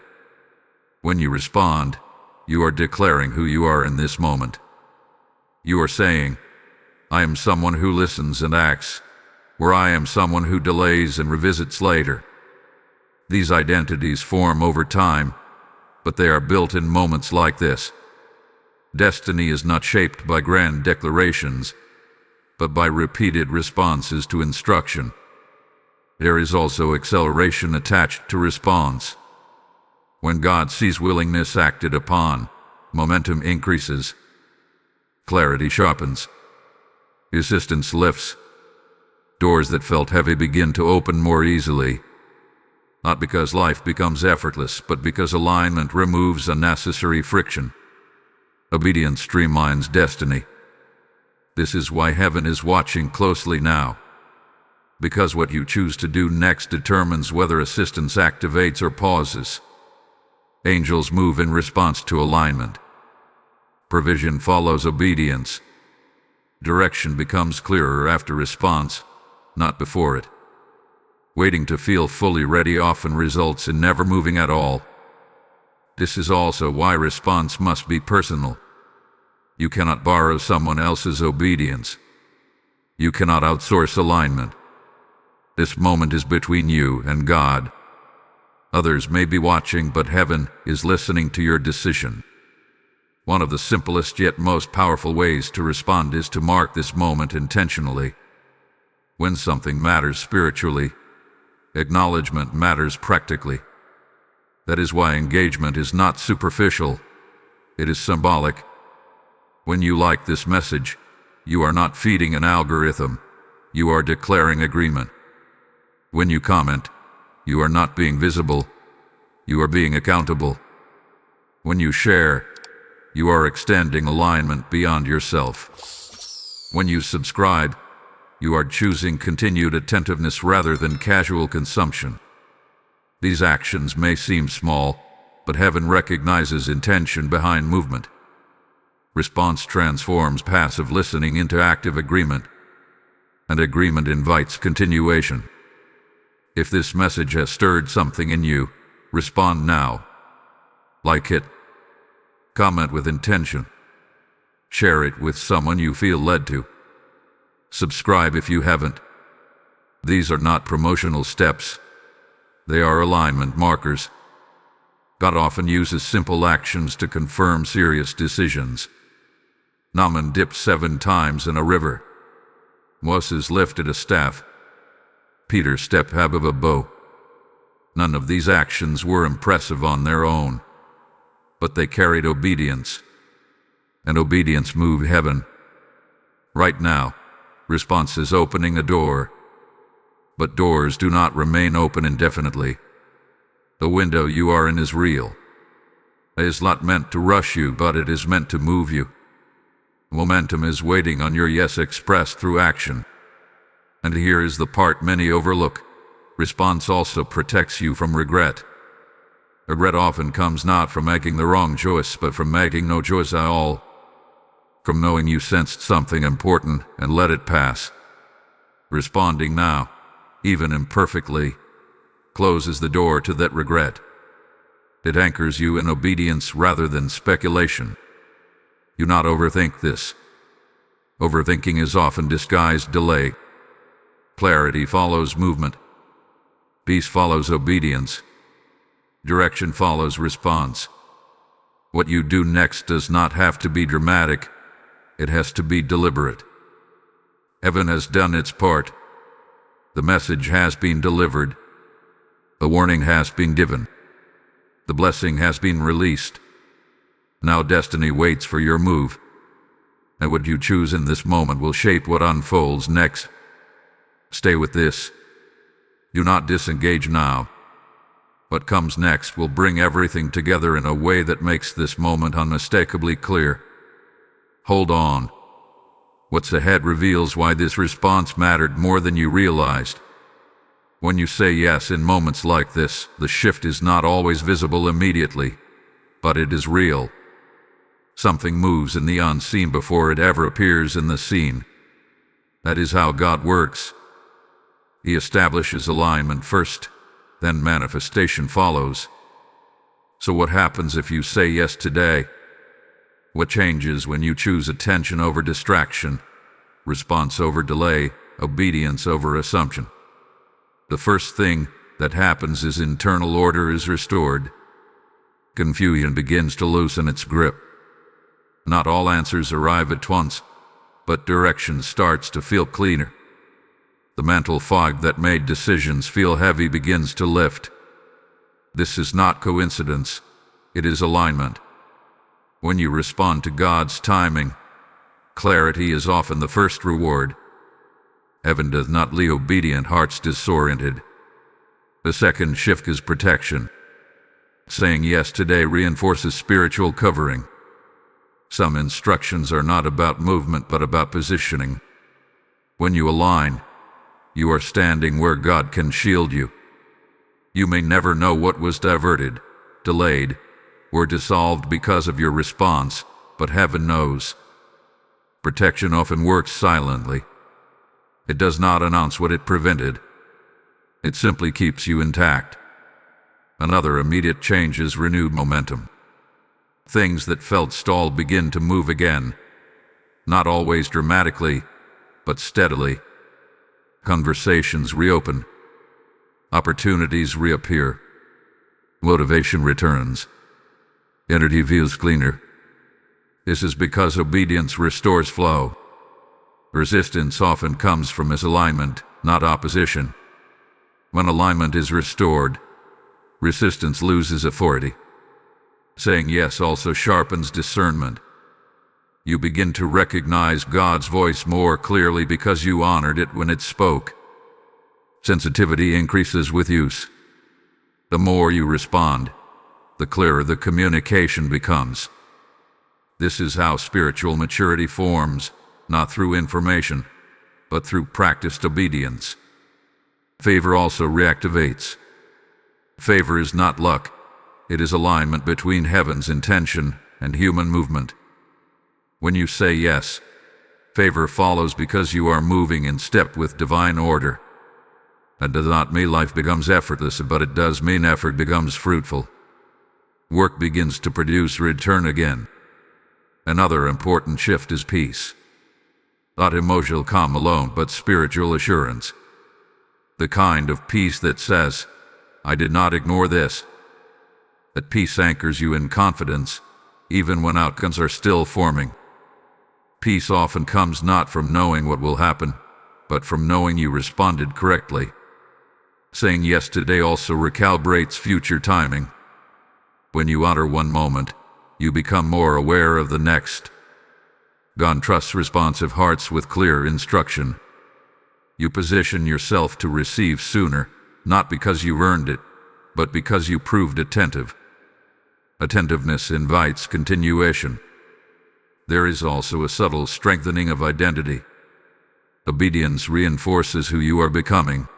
When you respond, you are declaring who you are in this moment. You are saying, "I am someone who listens and acts," or "I am someone who delays and revisits later." These identities form over time, but they are built in moments like this. Destiny is not shaped by grand declarations, but by repeated responses to instruction. There is also acceleration attached to response. When God sees willingness acted upon, momentum increases. Clarity sharpens. Resistance lifts. Doors that felt heavy begin to open more easily. Not because life becomes effortless, but because alignment removes unnecessary friction. Obedience streamlines destiny. This is why heaven is watching closely now. Because what you choose to do next determines whether assistance activates or pauses. Angels move in response to alignment. Provision follows obedience. Direction becomes clearer after response, not before it. Waiting to feel fully ready often results in never moving at all. This is also why response must be personal. You cannot borrow someone else's obedience. You cannot outsource alignment. This moment is between you and God. Others may be watching, but heaven is listening to your decision. One of the simplest yet most powerful ways to respond is to mark this moment intentionally. When something matters spiritually, acknowledgement matters practically. That is why engagement is not superficial, it is symbolic. When you like this message, you are not feeding an algorithm, you are declaring agreement. When you comment, you are not being visible, you are being accountable. When you share, you are extending alignment beyond yourself. When you subscribe, you are choosing continued attentiveness rather than casual consumption. These actions may seem small, but heaven recognizes intention behind movement. Response transforms passive listening into active agreement, and agreement invites continuation. If this message has stirred something in you, respond now. Like it. Comment with intention. Share it with someone you feel led to. Subscribe if you haven't. These are not promotional steps. They are alignment markers. God often uses simple actions to confirm serious decisions. Naaman dipped 7 times in a river. Moses lifted a staff. Peter stepped out of a bow. None of these actions were impressive on their own, but they carried obedience, and obedience moved heaven. Right now, response is opening a door, but doors do not remain open indefinitely. The window you are in is real. It is not meant to rush you, but it is meant to move you. Momentum is waiting on your yes expressed through action. And here is the part many overlook. Response also protects you from regret. Regret often comes not from making the wrong choice, but from making no choice at all. From knowing you sensed something important and let it pass. Responding now, even imperfectly, closes the door to that regret. It anchors you in obedience rather than speculation. Do not overthink this. Overthinking is often disguised delay. Clarity follows movement. Peace follows obedience. Direction follows response. What you do next does not have to be dramatic. It has to be deliberate. Heaven has done its part. The message has been delivered. The warning has been given. The blessing has been released. Now destiny waits for your move. And what you choose in this moment will shape what unfolds next. Stay with this. Do not disengage now. What comes next will bring everything together in a way that makes this moment unmistakably clear. Hold on. What's ahead reveals why this response mattered more than you realized. When you say yes in moments like this, the shift is not always visible immediately, but it is real. Something moves in the unseen before it ever appears in the seen. That is how God works. He establishes alignment first, then manifestation follows. So what happens if you say yes today? What changes when you choose attention over distraction, response over delay, obedience over assumption? The first thing that happens is internal order is restored. Confusion begins to loosen its grip. Not all answers arrive at once, but direction starts to feel cleaner. The mental fog that made decisions feel heavy begins to lift. This is not coincidence, it is alignment. When you respond to God's timing, clarity is often the first reward. Heaven does not leave obedient hearts disoriented. The second shift is protection. Saying yes today reinforces spiritual covering. Some instructions are not about movement but about positioning. When you align, you are standing where God can shield you. You may never know what was diverted, delayed, or dissolved because of your response, but heaven knows. Protection often works silently. It does not announce what it prevented. It simply keeps you intact. Another immediate change is renewed momentum. Things that felt stalled begin to move again. Not always dramatically, but steadily. Conversations reopen. Opportunities reappear. Motivation returns. Energy feels cleaner. This is because obedience restores flow. Resistance often comes from misalignment, not opposition. When alignment is restored, resistance loses authority. Saying yes also sharpens discernment. You begin to recognize God's voice more clearly because you honored it when it spoke. Sensitivity increases with use. The more you respond, the clearer the communication becomes. This is how spiritual maturity forms, not through information, but through practiced obedience. Favor also reactivates. Favor is not luck. It is alignment between heaven's intention and human movement. When you say yes, favor follows because you are moving in step with divine order. That does not mean life becomes effortless, but it does mean effort becomes fruitful. Work begins to produce return again. Another important shift is peace. Not emotional calm alone, but spiritual assurance. The kind of peace that says, I did not ignore this. That peace anchors you in confidence, even when outcomes are still forming. Peace often comes not from knowing what will happen, but from knowing you responded correctly. Saying yes today also recalibrates future timing. When you honor one moment, you become more aware of the next. God trusts responsive hearts with clear instruction. You position yourself to receive sooner, not because you earned it, but because you proved attentive. Attentiveness invites continuation. There is also a subtle strengthening of identity. Obedience reinforces who you are becoming.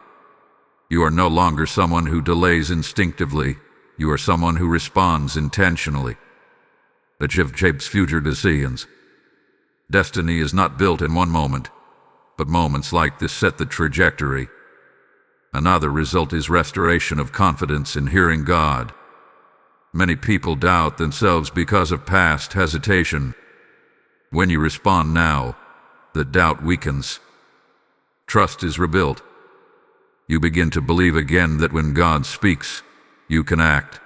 You are no longer someone who delays instinctively. You are someone who responds intentionally. That shift shapes future decisions. Destiny is not built in one moment, but moments like this set the trajectory. Another result is restoration of confidence in hearing God. Many people doubt themselves because of past hesitation. When you respond now, the doubt weakens. Trust is rebuilt. You begin to believe again that when God speaks, you can act.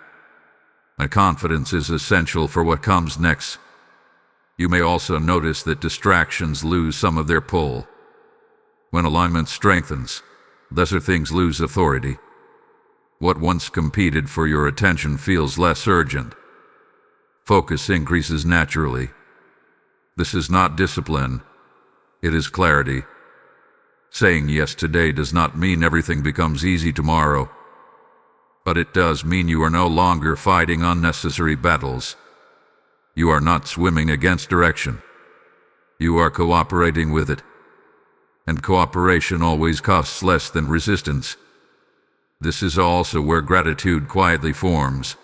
And confidence is essential for what comes next. You may also notice that distractions lose some of their pull. When alignment strengthens, lesser things lose authority. What once competed for your attention feels less urgent. Focus increases naturally. This is not discipline. It is clarity. Saying yes today does not mean everything becomes easy tomorrow, but it does mean you are no longer fighting unnecessary battles. You are not swimming against direction. You are cooperating with it. And cooperation always costs less than resistance. This is also where gratitude quietly forms.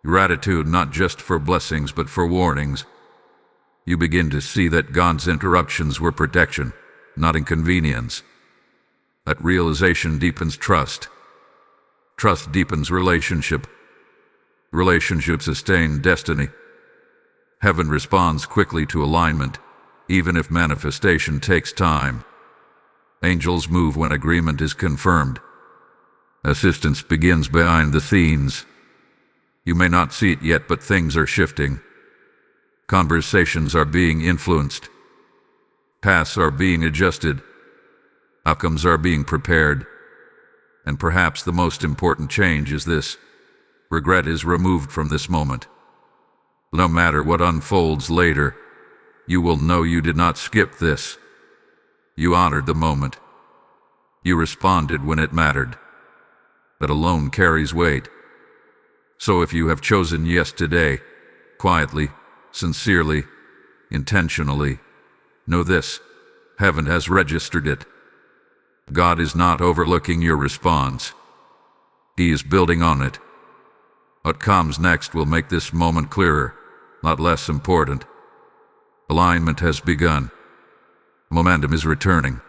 Gratitude not just for blessings but for warnings. You begin to see that God's interruptions were protection, not inconvenience. That realization deepens trust. Trust deepens relationship. Relationships sustain destiny. Heaven responds quickly to alignment, even if manifestation takes time. Angels move when agreement is confirmed. Assistance begins behind the scenes. You may not see it yet, but things are shifting. Conversations are being influenced. Paths are being adjusted. Outcomes are being prepared. And perhaps the most important change is this: regret is removed from this moment. No matter what unfolds later, you will know you did not skip this. You honored the moment. You responded when it mattered. That alone carries weight. So if you have chosen yes today, quietly, sincerely, intentionally, know this: heaven has registered it. God is not overlooking your response. He is building on it. What comes next will make this moment clearer, not less important. Alignment has begun. Momentum is returning.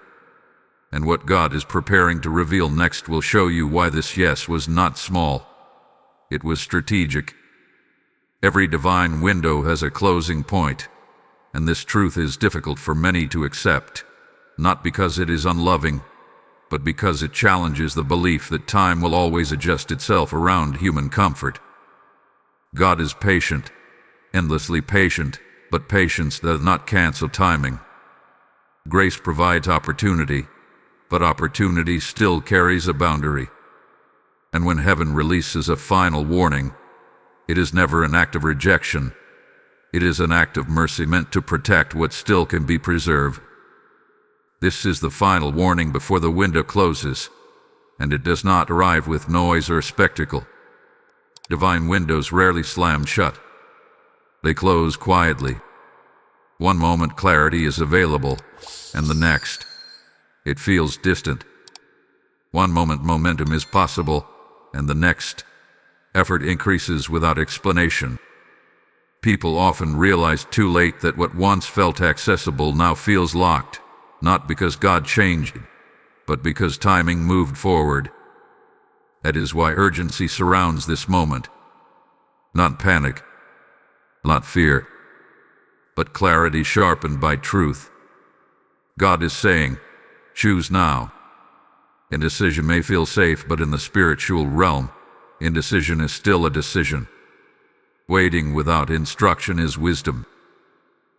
And what God is preparing to reveal next will show you why this yes was not small. It was strategic. Every divine window has a closing point, and this truth is difficult for many to accept, not because it is unloving, but because it challenges the belief that time will always adjust itself around human comfort. God is patient, endlessly patient, but patience does not cancel timing. Grace provides opportunity, but opportunity still carries a boundary. And when heaven releases a final warning, it is never an act of rejection. It is an act of mercy meant to protect what still can be preserved. This is the final warning before the window closes, and it does not arrive with noise or spectacle. Divine windows rarely slam shut. They close quietly. One moment clarity is available, and the next, it feels distant. One moment momentum is possible, and the next, effort increases without explanation. People often realize too late that what once felt accessible now feels locked, not because God changed, but because timing moved forward. That is why urgency surrounds this moment. Not panic, not fear, but clarity sharpened by truth. God is saying, choose now. Indecision may feel safe, but in the spiritual realm, indecision is still a decision. Waiting without instruction is wisdom.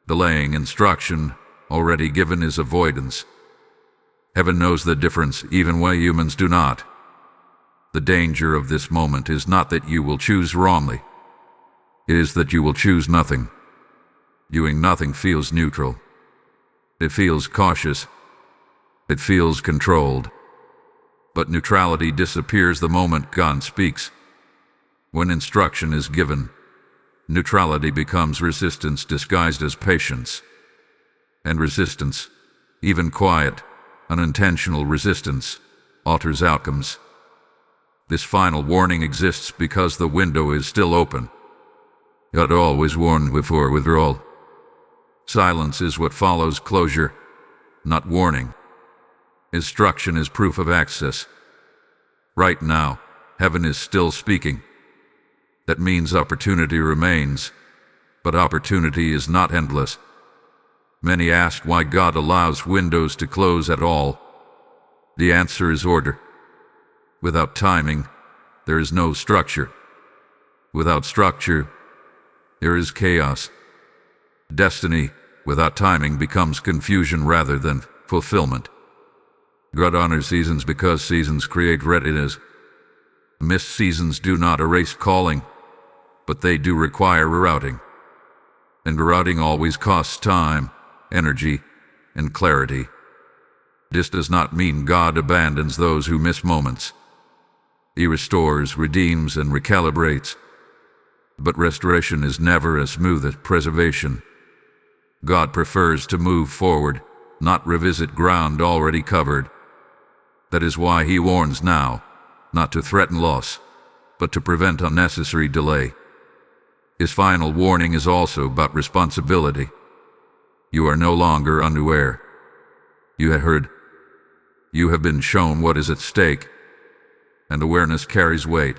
Delaying instruction already given is avoidance. Heaven knows the difference, even when humans do not. The danger of this moment is not that you will choose wrongly. It is that you will choose nothing. Doing nothing feels neutral. It feels cautious. It feels controlled. But neutrality disappears the moment God speaks. When instruction is given, neutrality becomes resistance disguised as patience. And resistance, even quiet, unintentional resistance, alters outcomes. This final warning exists because the window is still open. God always warned before withdrawal. Silence is what follows closure, not warning. Instruction is proof of access. Right now, heaven is still speaking. That means opportunity remains, but opportunity is not endless. Many ask why God allows windows to close at all. The answer is order. Without timing, there is no structure. Without structure, there is chaos. Destiny, without timing, becomes confusion rather than fulfillment. God honors seasons because seasons create readiness. Missed seasons do not erase calling, but they do require rerouting. And rerouting always costs time, energy, and clarity. This does not mean God abandons those who miss moments. He restores, redeems, and recalibrates. But restoration is never as smooth as preservation. God prefers to move forward, not revisit ground already covered. That is why he warns now, not to threaten loss, but to prevent unnecessary delay. His final warning is also about responsibility. You are no longer unaware. You have heard. You have been shown what is at stake, and awareness carries weight.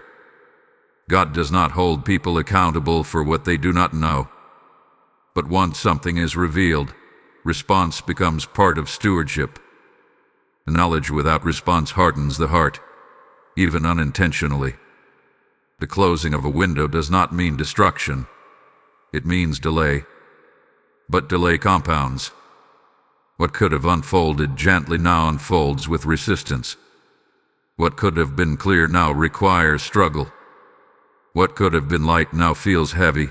God does not hold people accountable for what they do not know. But once something is revealed, response becomes part of stewardship. Knowledge without response hardens the heart, even unintentionally. The closing of a window does not mean destruction. It means delay. But delay compounds. What could have unfolded gently now unfolds with resistance. What could have been clear now requires struggle. What could have been light now feels heavy.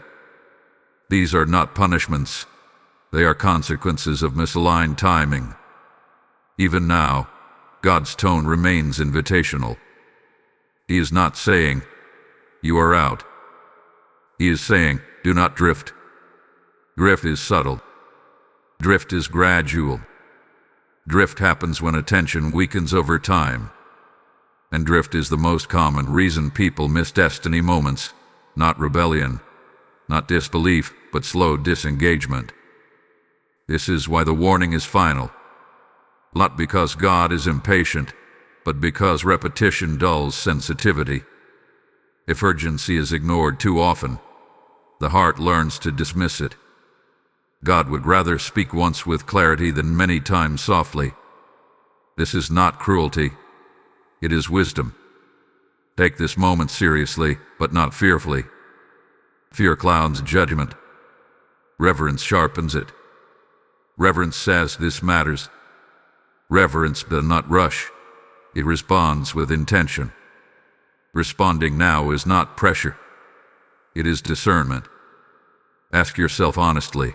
These are not punishments. They are consequences of misaligned timing. Even now, God's tone remains invitational. He is not saying, "You are out." He is saying, "Do not drift." Drift is subtle. Drift is gradual. Drift happens when attention weakens over time. And drift is the most common reason people miss destiny moments, not rebellion, not disbelief, but slow disengagement. This is why the warning is final. Not because God is impatient, but because repetition dulls sensitivity. If urgency is ignored too often, the heart learns to dismiss it. God would rather speak once with clarity than many times softly. This is not cruelty. It is wisdom. Take this moment seriously, but not fearfully. Fear clouds judgment. Reverence sharpens it. Reverence says this matters. Reverence does not rush. It responds with intention. Responding now is not pressure. It is discernment. Ask yourself honestly,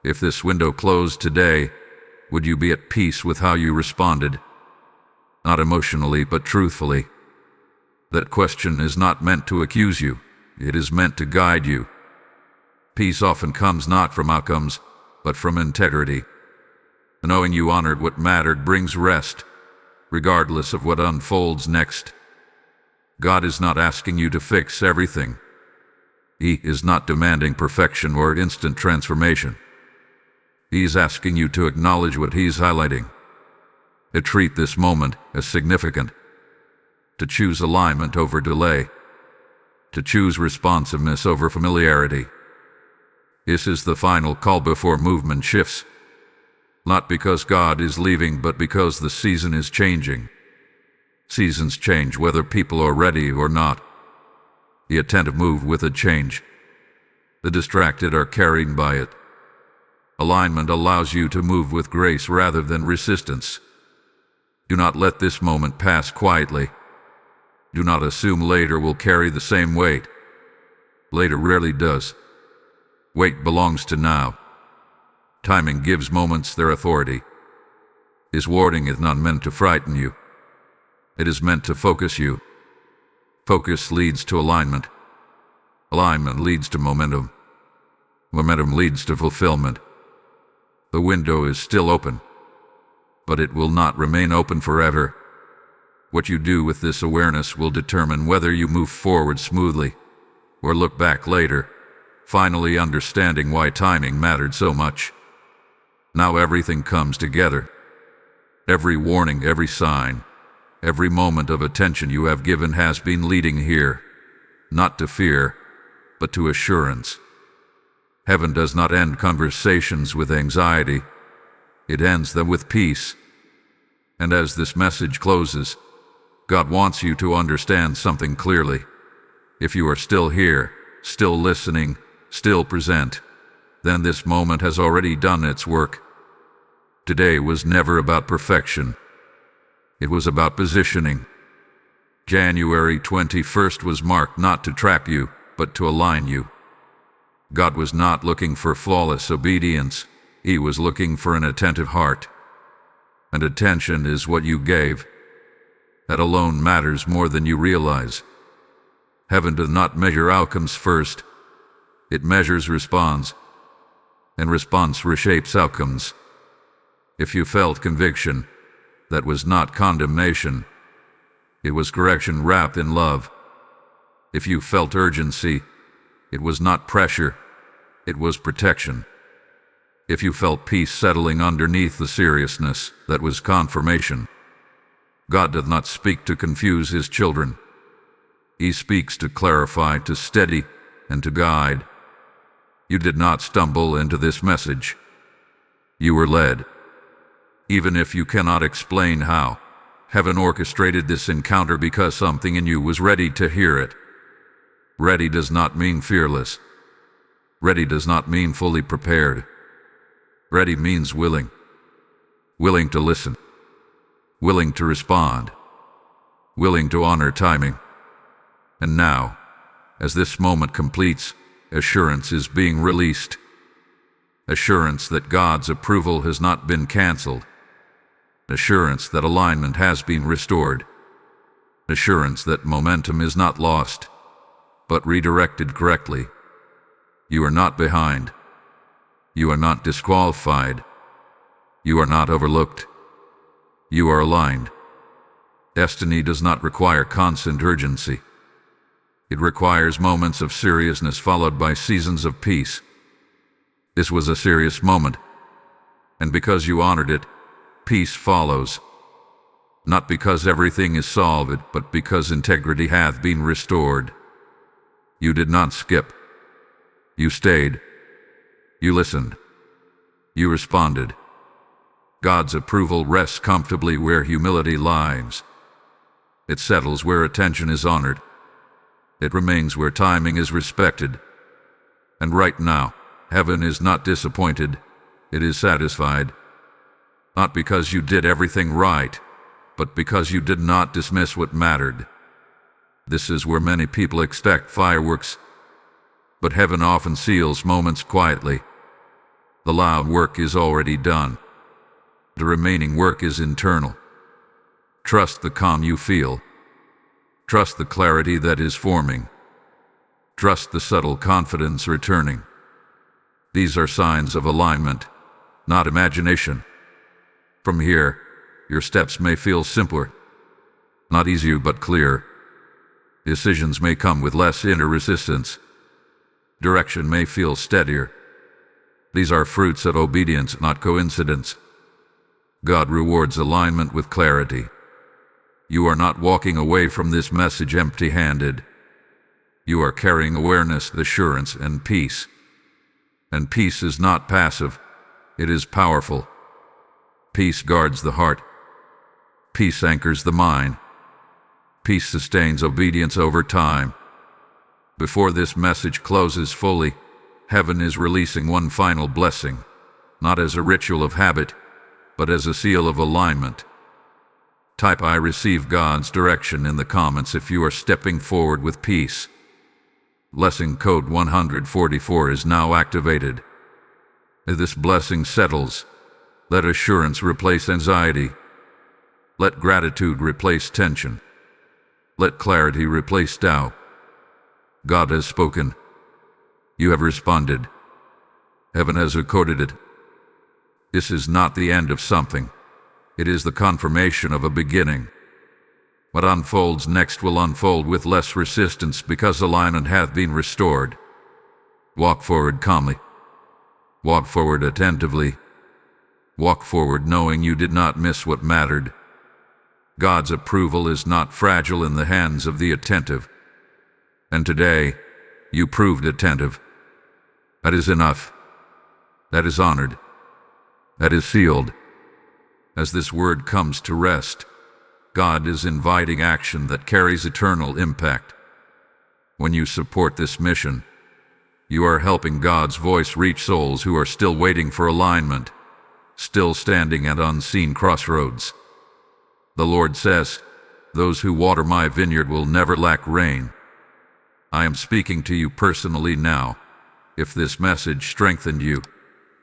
if this window closed today, would you be at peace with how you responded? Not emotionally, but truthfully. That question is not meant to accuse you. It is meant to guide you. Peace often comes not from outcomes, but from integrity. Knowing you honored what mattered brings rest, regardless of what unfolds next. God is not asking you to fix everything. He is not demanding perfection or instant transformation. He's asking you to acknowledge what He's highlighting. To treat this moment as significant. To choose alignment over delay. To choose responsiveness over familiarity. This is the final call before movement shifts. Not because God is leaving, but because the season is changing. Seasons change whether people are ready or not. The attentive move with a change. The distracted are carried by it. Alignment allows you to move with grace rather than resistance. Do not let this moment pass quietly. Do not assume later will carry the same weight. Later rarely does. Weight belongs to now. Timing gives moments their authority. His warning is not meant to frighten you. It is meant to focus you. Focus leads to alignment. Alignment leads to momentum. Momentum leads to fulfillment. The window is still open, but it will not remain open forever. What you do with this awareness will determine whether you move forward smoothly or look back later, finally understanding why timing mattered so much. Now everything comes together. Every warning, every sign, every moment of attention you have given has been leading here, not to fear, but to assurance. Heaven does not end conversations with anxiety. It ends them with peace. And as this message closes, God wants you to understand something clearly. If you are still here, still listening, still present, then this moment has already done its work. Today was never about perfection. It was about positioning. January 21st was marked not to trap you, but to align you. God was not looking for flawless obedience. He was looking for an attentive heart. And attention is what you gave. That alone matters more than you realize. Heaven does not measure outcomes first. It measures response. And response reshapes outcomes. If you felt conviction, that was not condemnation. It was correction wrapped in love. If you felt urgency, it was not pressure. It was protection. If you felt peace settling underneath the seriousness, that was confirmation. God does not speak to confuse His children. He speaks to clarify, to steady, and to guide. You did not stumble into this message. You were led. Even if you cannot explain how, Heaven orchestrated this encounter because something in you was ready to hear it. Ready does not mean fearless. Ready does not mean fully prepared. Ready means willing. Willing to listen. Willing to respond. Willing to honor timing. And now, as this moment completes, assurance is being released. Assurance that God's approval has not been canceled. Assurance that alignment has been restored. Assurance that momentum is not lost, but redirected correctly. You are not behind. You are not disqualified. You are not overlooked. You are aligned. Destiny does not require constant urgency. It requires moments of seriousness followed by seasons of peace. This was a serious moment, and because you honored it, peace follows. Not because everything is solved, but because integrity hath been restored. You did not skip. You stayed. You listened. You responded. God's approval rests comfortably where humility lies. It settles where attention is honored. It remains where timing is respected. And right now, heaven is not disappointed. It is satisfied. Not because you did everything right, but because you did not dismiss what mattered. This is where many people expect fireworks, but heaven often seals moments quietly. The loud work is already done. The remaining work is internal. Trust the calm you feel. Trust the clarity that is forming. Trust the subtle confidence returning. These are signs of alignment, not imagination. From here, your steps may feel simpler, not easier but clear. Decisions may come with less inner resistance. Direction may feel steadier. These are fruits of obedience, not coincidence. God rewards alignment with clarity. You are not walking away from this message empty-handed. You are carrying awareness, assurance, and peace. And peace is not passive, it is powerful. Peace guards the heart. Peace anchors the mind. Peace sustains obedience over time. Before this message closes fully, heaven is releasing one final blessing, not as a ritual of habit, but as a seal of alignment. Type "I receive God's direction" in the comments if you are stepping forward with peace. Blessing code 144 is now activated. As this blessing settles, let assurance replace anxiety. Let gratitude replace tension. Let clarity replace doubt. God has spoken. You have responded. Heaven has accorded it. This is not the end of something. It is the confirmation of a beginning. What unfolds next will unfold with less resistance because alignment hath been restored. Walk forward calmly. Walk forward attentively. Walk forward knowing you did not miss what mattered. God's approval is not fragile in the hands of the attentive. And today, you proved attentive. That is enough. That is honored. That is sealed. As this word comes to rest, God is inviting action that carries eternal impact. When you support this mission, you are helping God's voice reach souls who are still waiting for alignment, still standing at unseen crossroads. The Lord says, "Those who water my vineyard will never lack rain." I am speaking to you personally now. If this message strengthened you,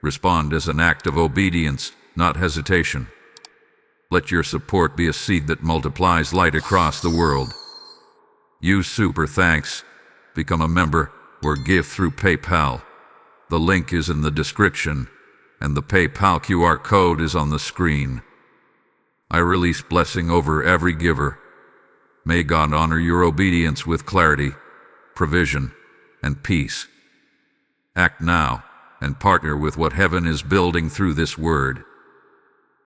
respond as an act of obedience, not hesitation. Let your support be a seed that multiplies light across the world. Use Super Thanks, become a member, or give through PayPal. The link is in the description, and the PayPal QR code is on the screen. I release blessing over every giver. May God honor your obedience with clarity, provision, and peace. Act now and partner with what heaven is building through this word.